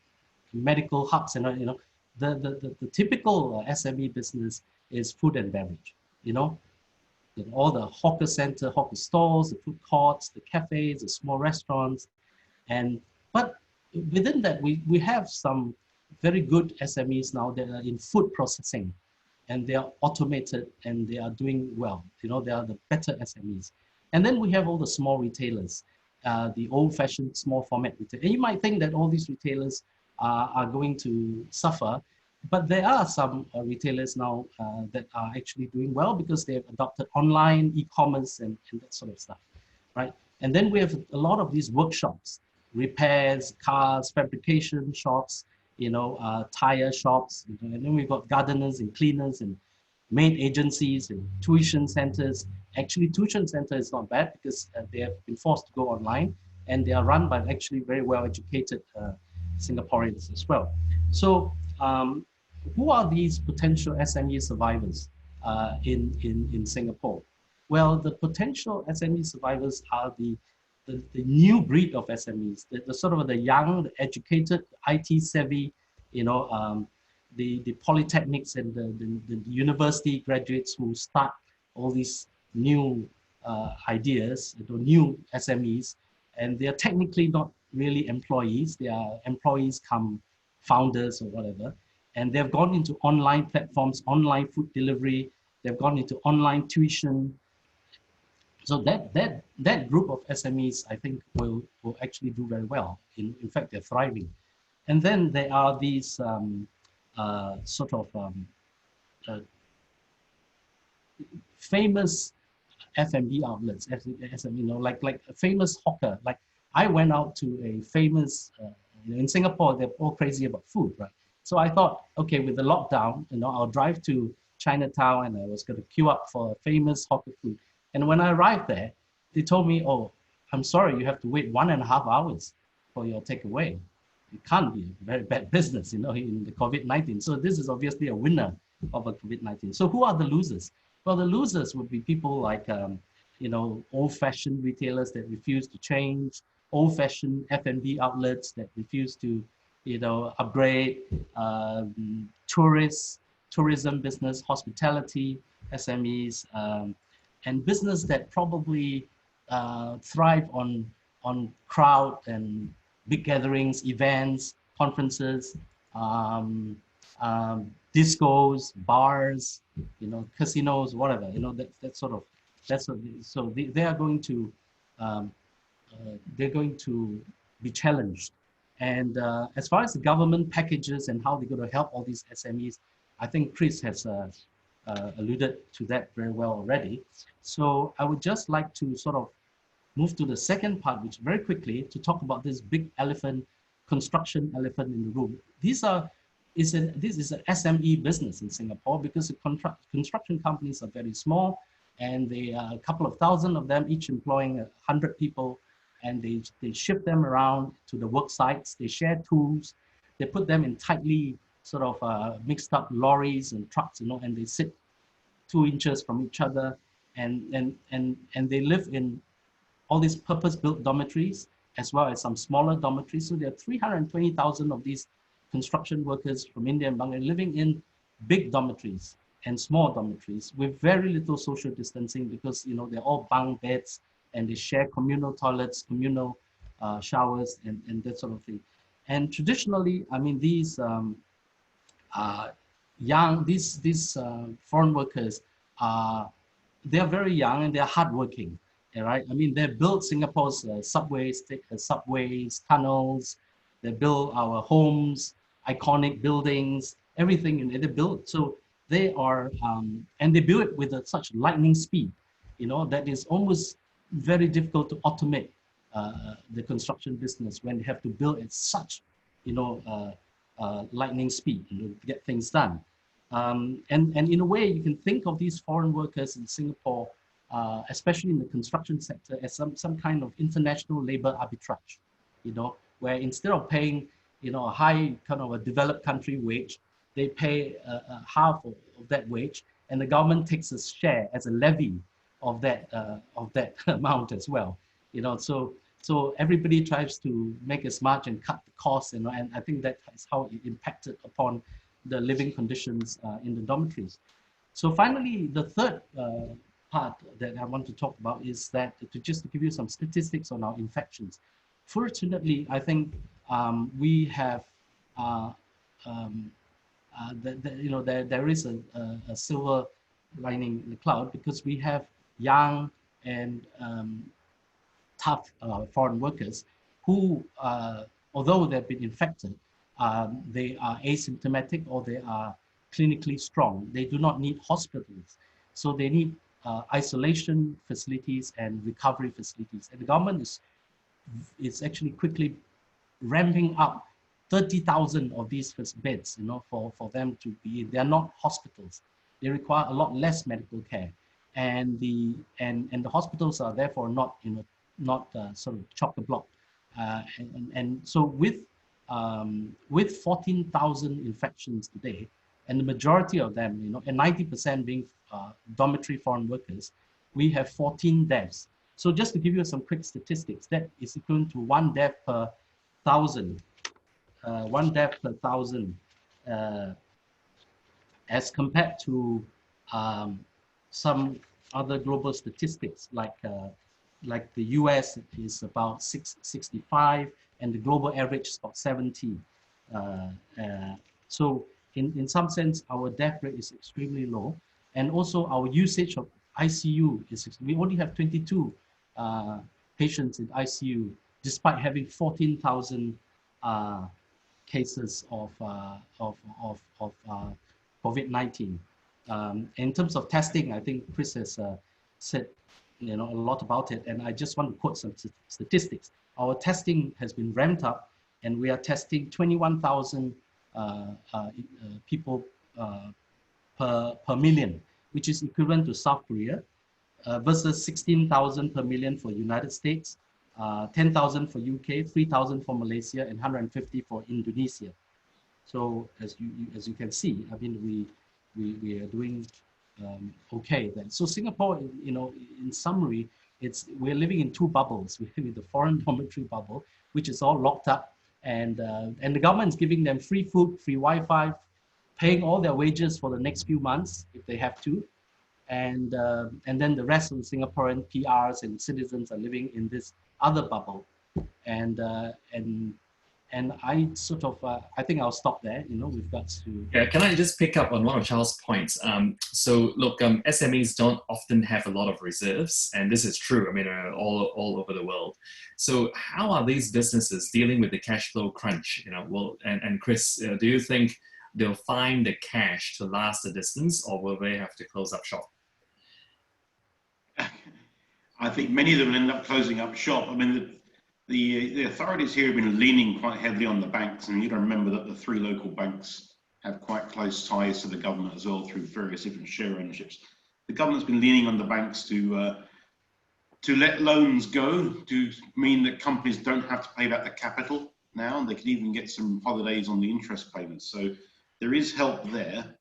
medical hubs, the typical SME business is food and beverage, all the hawker center, hawker stalls, the food courts, the cafes, the small restaurants. But within that, we have some very good SMEs now that are in food processing, and they are automated and they are doing well. They are the better SMEs. And then we have all the small retailers, the old-fashioned small format retail. And you might think that all these retailers are going to suffer, but there are some retailers now that are actually doing well because they have adopted online e-commerce and that sort of stuff, right? And then we have a lot of these workshops, repairs, cars, fabrication shops, tire shops, and then we've got gardeners and cleaners and maid agencies and tuition centers. Actually, tuition center is not bad because they have been forced to go online, and they are run by actually very well-educated Singaporeans as well. So who are these potential SME survivors in Singapore? Well, the potential SME survivors are the new breed of SMEs, the sort of the young, the educated, IT savvy, the polytechnics and the university graduates who start all these new ideas, new SMEs, and they are technically not really employees. They are employees come founders or whatever, and they've gone into online platforms, online food delivery. They've gone into online tuition. So that group of SMEs, I think, will actually do very well. In fact, they're thriving. And then there are these famous F&B outlets, like a famous hawker. Like I went out to a famous, in Singapore, they're all crazy about food, right? So I thought, okay, with the lockdown, I'll drive to Chinatown and I was going to queue up for a famous hawker food. And when I arrived there, they told me, oh, I'm sorry, you have to wait 1.5 hours for your takeaway. It can't be a very bad business, in the COVID-19. So this is obviously a winner of a COVID-19. So who are the losers? Well, the losers would be people like, old-fashioned retailers that refuse to change, old-fashioned F&B outlets that refuse to, upgrade, tourism business, hospitality, SMEs, and business that probably thrive on crowd and big gatherings, events, conferences, discos, bars, casinos, whatever. So they are going to they're going to be challenged. And as far as the government packages and how they're going to help all these SMEs, I think Chris has alluded to that very well already. So I would just like to sort of move to the second part, which very quickly to talk about this big elephant, construction elephant in the room. This is an SME business in Singapore because the construction companies are very small, and they are a couple of thousand of them, each employing 100 people, and they ship them around to the work sites. They share tools. They put them in tightly sort of mixed up lorries and trucks, and they sit 2 inches from each other, and they live in all these purpose-built dormitories, as well as some smaller dormitories. So there are 320,000 of these construction workers from India and Bangladesh living in big dormitories and small dormitories with very little social distancing because, they're all bunk beds and they share communal toilets, communal showers, and that sort of thing. And traditionally, I mean, these foreign workers, they're very young and they're hardworking. Right? I mean, they built Singapore's subways, tunnels. They built our homes, iconic buildings, everything they built. So they are, and they build it with such lightning speed, that is almost very difficult to automate the construction business when they have to build at such, lightning speed to get things done. And in a way, you can think of these foreign workers in Singapore, especially in the construction sector, as some kind of international labor arbitrage, where instead of paying, a high kind of a developed country wage, they pay half of that wage, and the government takes a share as a levy of that amount as well. So everybody tries to make as much and cut the costs, and I think that is how it impacted upon the living conditions in the dormitories. So finally, the third part that I want to talk about is that to give you some statistics on our infections. Fortunately, I think we have there is a silver lining in the cloud, because we have young and tough foreign workers who, although they've been infected, they are asymptomatic or they are clinically strong. They do not need hospitals. So they need isolation facilities and recovery facilities. And the government is actually quickly ramping up 30,000 of these beds, for them to be in. They are not hospitals. They require a lot less medical care. And the hospitals are therefore not, sort of chock-a-block. And so with 14,000 infections today, and the majority of them, and 90% being dormitory foreign workers, we have 14 deaths. So just to give you some quick statistics, that is equivalent to 1 death per 1,000. 1 death per 1,000, as compared to some other global statistics, like the US is about 65, and the global average is about 70. So in some sense, our death rate is extremely low, and also our usage of ICU we only have 22 patients in ICU, despite having 14,000 cases of COVID-19. In terms of testing, I think Chris has said a lot about it, and I just want to quote some statistics. Our testing has been ramped up, and we are testing 21,000 people per million, which is equivalent to South Korea, versus 16,000 per million for United States, 10,000 for UK, 3,000 for Malaysia, and 150 for Indonesia. So as you can see, I mean, we are doing okay then. So Singapore, in summary, we're living in two bubbles. We're living in the foreign dormitory bubble, which is all locked up, and the government is giving them free food, free Wi-Fi, paying all their wages for the next few months if they have to, and then the rest of the Singaporean PRs and citizens are living in this other bubble, and I sort of I think I'll stop there. We've got to. Yeah, can I just pick up on one of Chow's points? So look, SMEs don't often have a lot of reserves, and this is true. I mean, all over the world. So how are these businesses dealing with the cash flow crunch? And Chris, do you think they'll find the cash to last the distance, or will they have to close up shop? I think many of them will end up closing up shop. I mean, the authorities here have been leaning quite heavily on the banks, and you don't remember that the 3 local banks have quite close ties to the government as well through various different share ownerships. The government's been leaning on the banks to let loans go, to mean that companies don't have to pay back the capital now, and they can even get some holidays on the interest payments. So there is help there.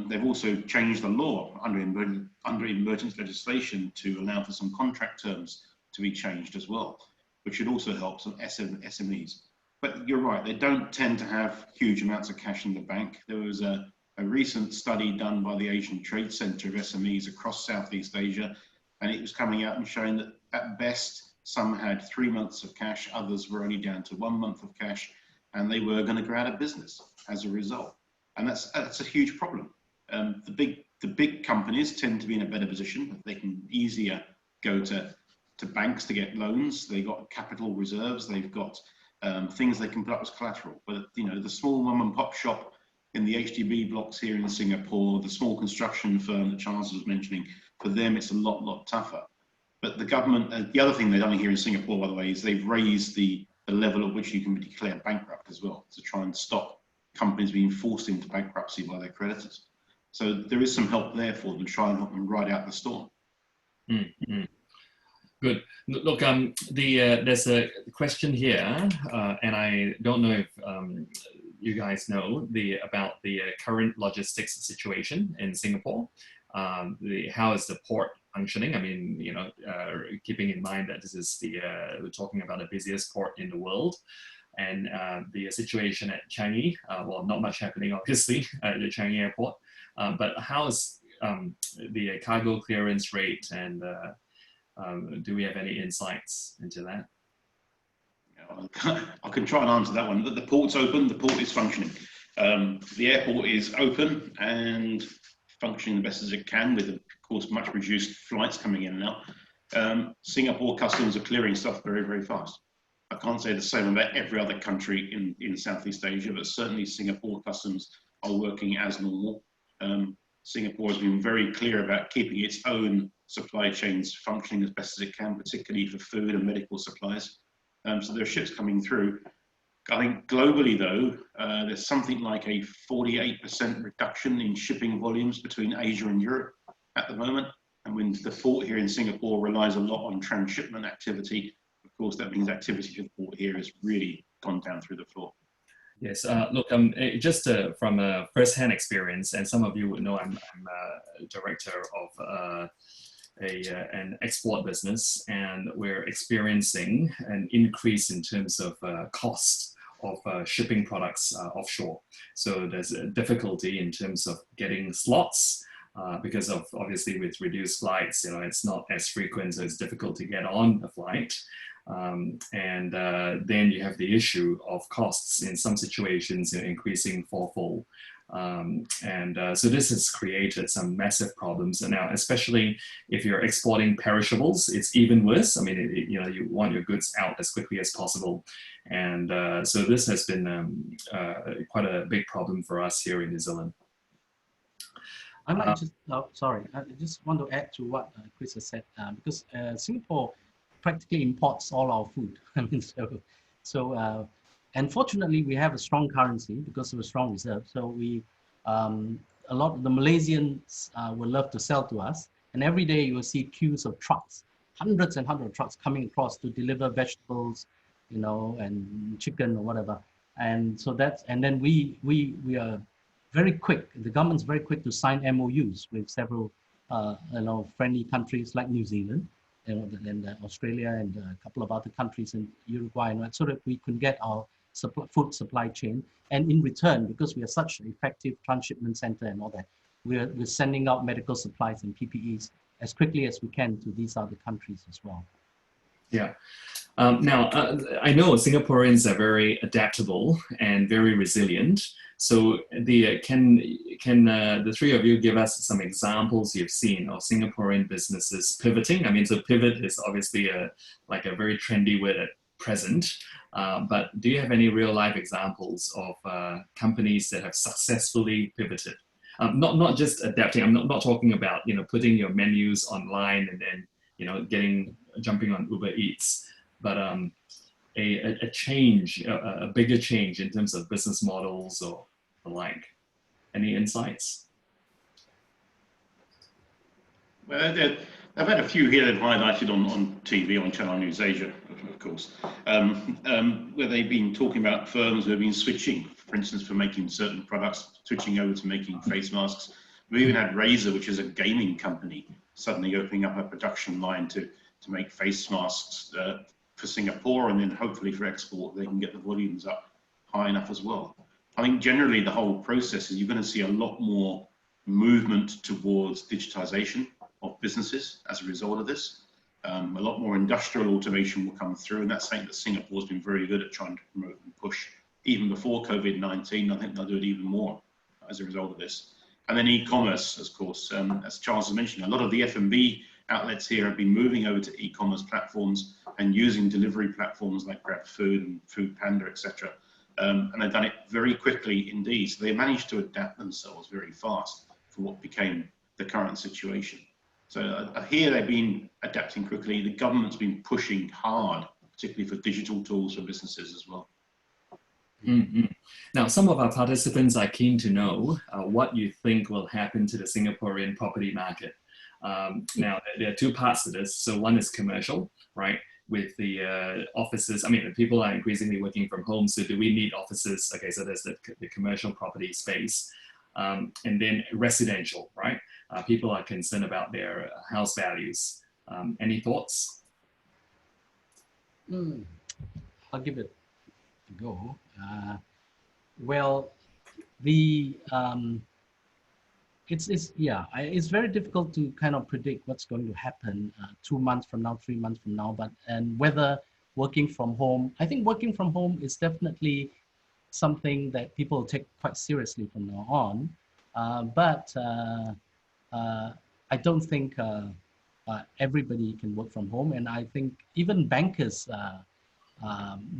They've also changed the law under emergency legislation to allow for some contract terms to be changed as well, which should also help some SMEs. But you're right, they don't tend to have huge amounts of cash in the bank. There was a recent study done by the Asian Trade Center of SMEs across Southeast Asia, and it was coming out and showing that at best, some had 3 months of cash, others were only down to 1 month of cash, and they were going to go out of business as a result. And that's a huge problem. The big companies tend to be in a better position. They can easier go to banks to get loans. They've got capital reserves. They've got things they can put up as collateral. But the small mom and pop shop in the HDB blocks here in Singapore, the small construction firm that Charles was mentioning, for them it's a lot tougher. But the government, the other thing they've done here in Singapore, by the way, is they've raised the level at which you can be declared bankrupt as well, to try and stop companies being forced into bankruptcy by their creditors. So there is some help there for them to try and help them ride out the storm. Mm-hmm. Good. Look, there's a question here, and I don't know if you guys know about the current logistics situation in Singapore. How is the port functioning? I mean, keeping in mind that this is we're talking about the busiest port in the world. And the situation at Changi, well, not much happening, obviously, at the Changi airport. But how is the cargo clearance rate, and do we have any insights into that? I can try and answer that one. The port's open, the port is functioning. The airport is open and functioning the best as it can, with, of course, much reduced flights coming in now. Singapore customs are clearing stuff very, very fast. I can't say the same about every other country in Southeast Asia, but certainly Singapore customs are working as normal. Singapore has been very clear about keeping its own supply chains functioning as best as it can, particularly for food and medical supplies. So there are ships coming through. I think globally, though, there's something like a 48% reduction in shipping volumes between Asia and Europe at the moment. And when the port here in Singapore relies a lot on transshipment activity, of course, that means activity for the port here has really gone down through the floor. Yes, look, just from a first-hand experience, and some of you would know I'm a director of an export business, and we're experiencing an increase in terms of cost of shipping products offshore. So there's a difficulty in terms of getting slots because of, obviously, with reduced flights, it's not as frequent, so it's difficult to get on a flight. Then you have the issue of costs in some situations, increasing fourfold. So this has created some massive problems. And now, especially if you're exporting perishables, it's even worse. I mean, you want your goods out as quickly as possible. And so this has been quite a big problem for us here in New Zealand. I might just, sorry, I just want to add to what Chris has said, because Singapore practically imports all our food. I mean, so unfortunately, we have a strong currency because of a strong reserve. So we, a lot of the Malaysians will love to sell to us, and every day you will see queues of trucks, hundreds and hundreds of trucks coming across to deliver vegetables, and chicken or whatever. And so that's, and then we are very quick. The government's very quick to sign MOUs with several, friendly countries like New Zealand, and Australia, and a couple of other countries in Uruguay, so that we can get our food supply chain. And in return, because we are such an effective transshipment center and all that, we're sending out medical supplies and PPEs as quickly as we can to these other countries as well. Yeah. Now, I know Singaporeans are very adaptable and very resilient. So can the three of you give us some examples you've seen of Singaporean businesses pivoting? I mean, so pivot is obviously a very trendy word at present, but do you have any real life examples of companies that have successfully pivoted? Not just adapting. I'm not talking about putting your menus online and then jumping on Uber Eats, but a change, a bigger change in terms of business models or the like. Any insights? Well, I've had a few here that highlighted on TV, on Channel News Asia, of course, where they've been talking about firms who have been switching, for instance, for making certain products, switching over to making face masks. We even had Razer, which is a gaming company, suddenly opening up a production line to make face masks for Singapore, and then hopefully for export, they can get the volumes up high enough as well. I think generally the whole process is you're going to see a lot more movement towards digitization of businesses as a result of this. A lot more industrial automation will come through, and that's something that Singapore's been very good at trying to promote and push. Even before COVID-19, I think they'll do it even more as a result of this. And then e-commerce, of course, as Charles has mentioned, a lot of the F&B outlets here have been moving over to e-commerce platforms and using delivery platforms like GrabFood and Food Panda, etc. And they've done it very quickly indeed. So they managed to adapt themselves very fast for what became the current situation. So here they've been adapting quickly. The government's been pushing hard, particularly for digital tools for businesses as well. Mm-hmm. Now, some of our participants are keen to know what you think will happen to the Singaporean property market. Now, there are two parts to this. So one is commercial, right? With the offices, I mean, people are increasingly working from home. So do we need offices? Okay, so there's the commercial property space. And then residential, right? People are concerned about their house values. Any thoughts? I'll give it a go. Well, the it's very difficult to kind of predict what's going to happen 2 months from now, 3 months from now, and whether working from home, I think working from home is definitely something that people take quite seriously from now on. But I don't think everybody can work from home, and I think even bankers,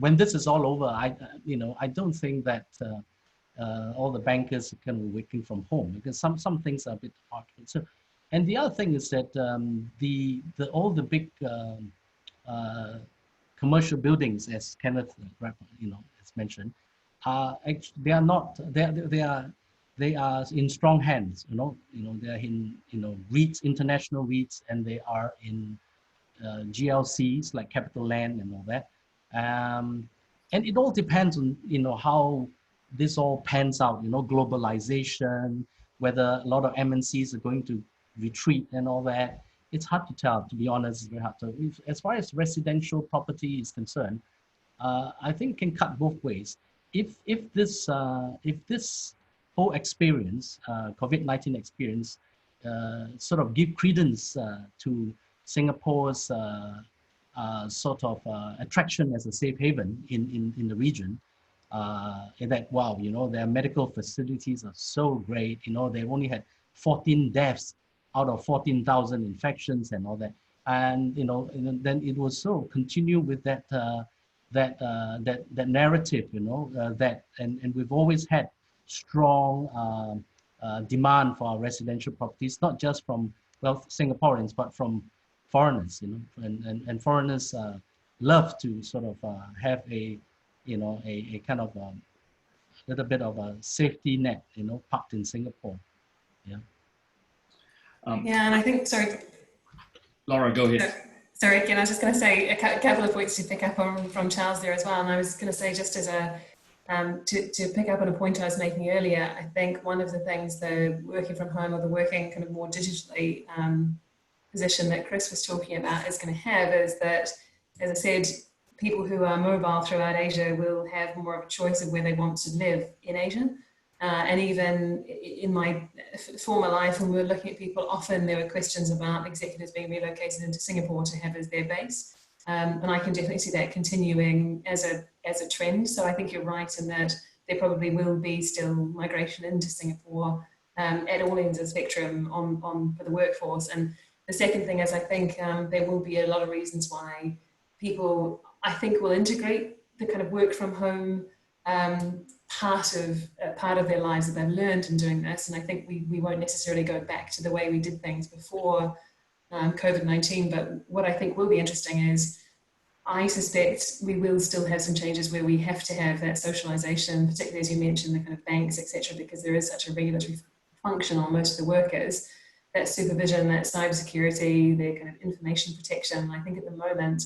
when this is all over, I don't think that all the bankers can be working from home, because some things are a bit hard. So, and the other thing is that all the big commercial buildings, as Kenneth has mentioned, they are not, they are in strong hands. They are in REITs, international REITs, and they are in GLCs like Capital Land and all that. And it all depends on how this all pans out. Globalization, whether a lot of MNCs are going to retreat and all that. It's hard to tell, to be honest. It's very hard to. As far as residential property is concerned, I think it can cut both ways. If this whole experience, COVID-19 experience, sort of give credence to Singapore's sort of attraction as a safe haven in the region, in that, wow, their medical facilities are so great. They've only had 14 deaths out of 14,000 infections and all that, and then it will so continue with that narrative, that and we've always had strong demand for our residential properties, not just from Singaporeans, but from foreigners, and foreigners love to sort of have a kind of little bit of a safety net, parked in Singapore. Yeah. And I think, sorry. Laura, go ahead. Sorry, again, I was just going to say a couple of points to pick up on from Charles there as well. And I was going to say, just as to pick up on a point I was making earlier, I think one of the things, the working from home or the working kind of more digitally position that Chris was talking about is going to have is that, as I said, people who are mobile throughout Asia will have more of a choice of where they want to live in Asia. And even in my former life, when we were looking at people, often there were questions about executives being relocated into Singapore to have as their base. And I can definitely see that continuing as a trend. So I think you're right in that there probably will be still migration into Singapore at all ends of the spectrum for the workforce. And the second thing is, I think there will be a lot of reasons why people, I think, will integrate the kind of work from home part of their lives that they've learned in doing this. And I think we won't necessarily go back to the way we did things before COVID-19. But what I think will be interesting is, I suspect we will still have some changes where we have to have that socialization, particularly as you mentioned, the kind of banks, etc., because there is such a regulatory function on most of the workers. That supervision, that cybersecurity, their kind of information protection. I think at the moment,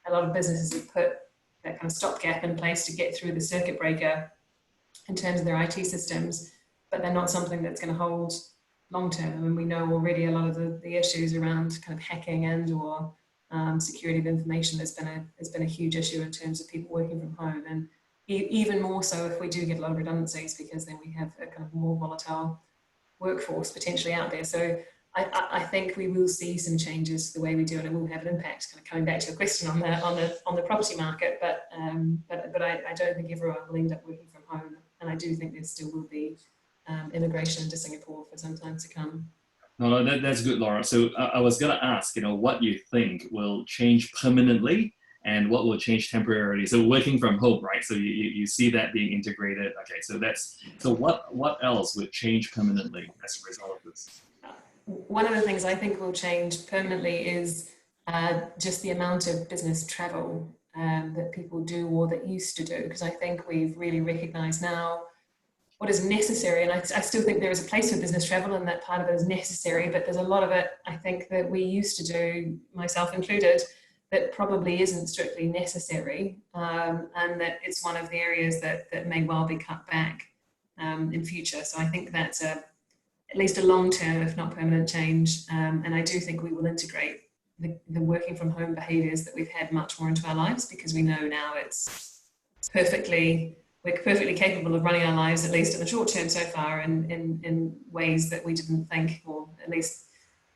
a lot of businesses have put that kind of stopgap in place to get through the circuit breaker in terms of their IT systems, but they're not something that's going to hold long term. I mean, we know already a lot of the issues around kind of hacking and or security of information has been a huge issue in terms of people working from home, and even more so if we do get a lot of redundancies, because then we have a kind of more volatile workforce potentially out there. So I think we will see some changes to the way we do it, and it will have an impact. Kind of coming back to your question on the property market, but I don't think everyone will end up working from home, and I do think there still will be immigration into Singapore for some time to come. No, that's good, Laura. So I was gonna ask, what you think will change permanently and what will change temporarily. So working from home, right? So you see that being integrated. Okay, so what else would change permanently as a result of this? One of the things I think will change permanently is just the amount of business travel that people do or that used to do, because I think we've really recognized now what is necessary, and I still think there is a place for business travel and that part of it is necessary, but there's a lot of it, I think, that we used to do, myself included, that probably isn't strictly necessary, and that it's one of the areas that may well be cut back in future. So I think that's at least a long-term, if not permanent change, and I do think we will integrate the working from home behaviours that we've had much more into our lives, because we know now it's perfectly we're perfectly capable of running our lives, at least in the short term so far, in ways that we didn't think, or at least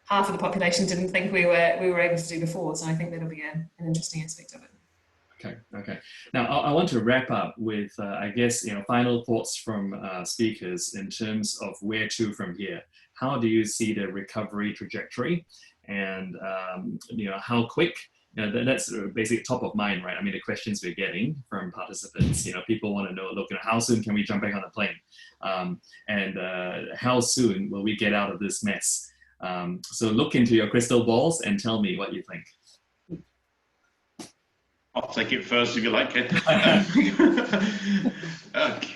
half of the population didn't think we were able to do before. So I think that'll be an interesting aspect of it. Okay. Now I want to wrap up with, I guess, final thoughts from speakers in terms of where to from here. How do you see the recovery trajectory, and how quick? That's basically top of mind, right? I mean, the questions we're getting from participants, people want to know, look, how soon can we jump back on the plane? And how soon will we get out of this mess? So look into your crystal balls and tell me what you think. I'll take it first if you like, Ken.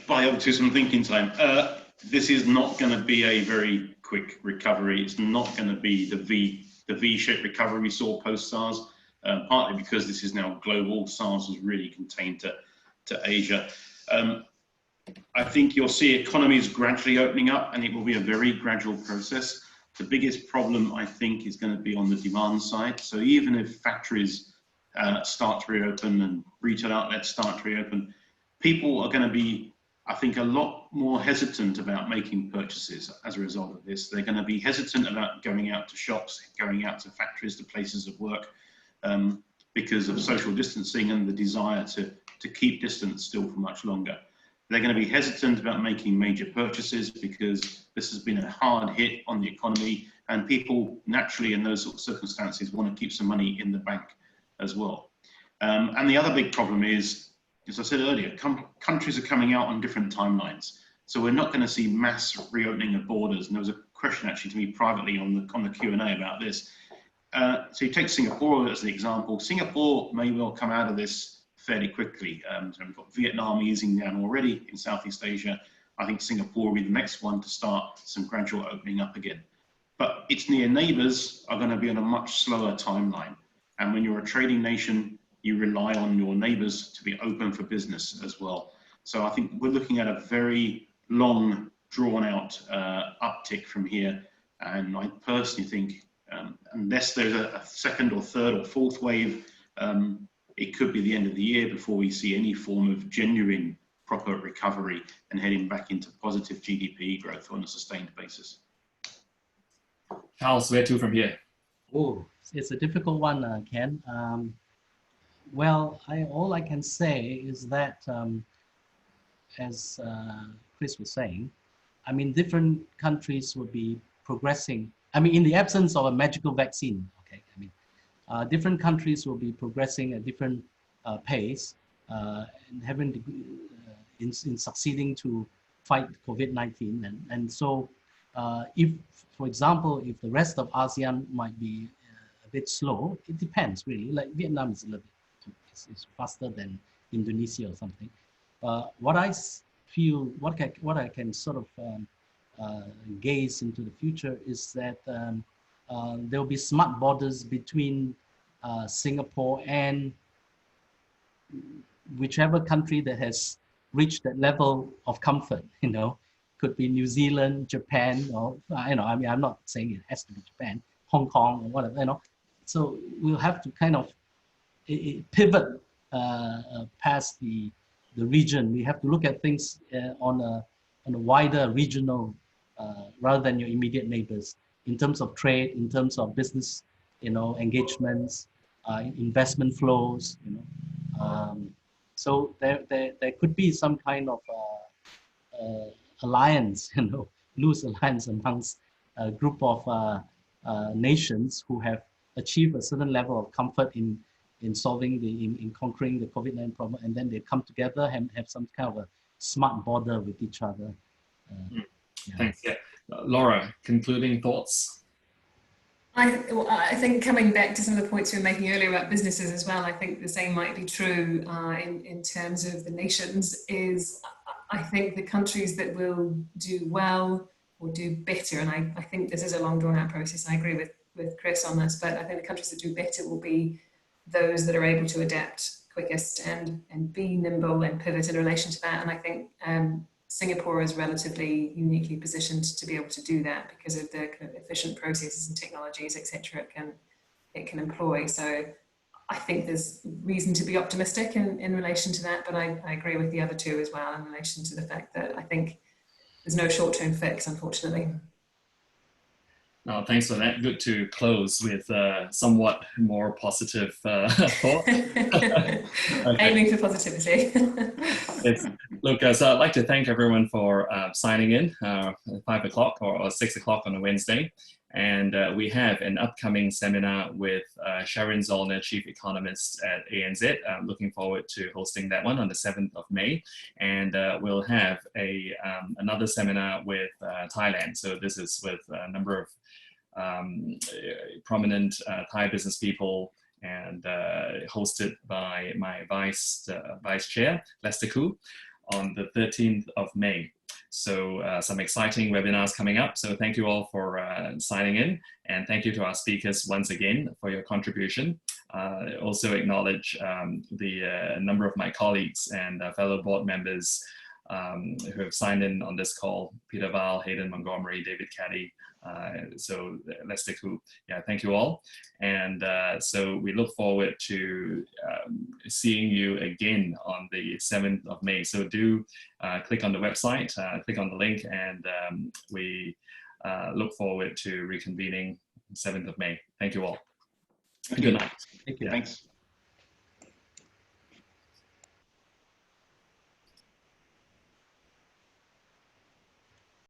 Buy up to some thinking time. This is not going to be a very quick recovery. It's not going to be the V-shaped recovery we saw post-SARS, partly because this is now global. SARS was really contained to Asia. I think you'll see economies gradually opening up, and it will be a very gradual process. The biggest problem, I think, is going to be on the demand side. So even if factories start to reopen and retail outlets start to reopen, people are going to be, I think, a lot more hesitant about making purchases as a result of this. They're going to be hesitant about going out to shops, going out to factories, to places of work, because of social distancing and the desire to keep distance still for much longer. They're going to be hesitant about making major purchases because this has been a hard hit on the economy, and people naturally in those sort of circumstances want to keep some money in the bank as well. And the other big problem is, as I said earlier, countries are coming out on different timelines. So we're not going to see mass reopening of borders. And there was a question actually to me privately on the Q&A about this. So you take Singapore as the example. Singapore may well come out of this fairly quickly. So we've got Vietnam easing down already in Southeast Asia. I think Singapore will be the next one to start some gradual opening up again. But its near neighbours are going to be on a much slower timeline. And when you're a trading nation, you rely on your neighbours to be open for business as well. So I think we're looking at a very long, drawn-out uptick from here. And I personally think, unless there's a second or third or fourth wave, it could be the end of the year before we see any form of genuine, proper recovery and heading back into positive GDP growth on a sustained basis. Charles, where to from here? Oh, it's a difficult one, Ken. Well, all I can say is that, as Chris was saying, I mean, different countries will be progressing. I mean, in the absence of a magical vaccine, okay, I mean, different countries will be progressing at different pace and having to, in succeeding to fight COVID-19. And so if, for example, if the rest of ASEAN might be a bit slow, it depends really. Like Vietnam is a little bit, it's faster than Indonesia or something. What I feel, what I can sort of gaze into the future is that there will be smart borders between Singapore and whichever country that has reached that level of comfort, could be New Zealand, Japan, or, I mean, I'm not saying it has to be Japan, Hong Kong or whatever, So we'll have to kind of pivot past the region. We have to look at things on a wider regional, rather than your immediate neighbors, in terms of trade, in terms of business, engagements, investment flows, So there could be some kind of alliance, loose alliance amongst a group of nations who have achieved a certain level of comfort in solving in conquering the COVID-19 problem, and then they come together and have some kind of a smart border with each other. Thanks. Yeah, Laura, concluding thoughts. I think coming back to some of the points we were making earlier about businesses as well, I think the same might be true in terms of the nations. I think the countries that will do well will do better, and I think this is a long drawn out process. I agree with Chris on this, but I think the countries that do better will be those that are able to adapt quickest and be nimble and pivot in relation to that. And I think Singapore is relatively uniquely positioned to be able to do that because of the kind of efficient processes and technologies, etc. it can employ. So I think there's reason to be optimistic in relation to that, but I agree with the other two as well in relation to the fact that I think there's no short-term fix, unfortunately. No, thanks for that. Good to close with somewhat more positive thought. Okay. Aiming for positivity. Look, so I'd like to thank everyone for signing in at 5 o'clock or 6 o'clock on a Wednesday. And we have an upcoming seminar with Sharon Zollner, Chief Economist at ANZ. I'm looking forward to hosting that one on the 7th of May. And we'll have another seminar with Thailand. So this is with a number of prominent Thai business people, and hosted by my vice chair, Lester Koo, on the 13th of May. So some exciting webinars coming up. So thank you all for signing in, and thank you to our speakers once again for your contribution. Also acknowledge the number of my colleagues and fellow board members who have signed in on this call: Peter Val, Hayden Montgomery, David Caddy, so Lester Koo. Yeah, thank you all. And so we look forward to seeing you again on the 7th of May. So do click on the website, click on the link, and we look forward to reconvening 7th of May. Thank you all. Thank Good you. night. Thank you. Thanks.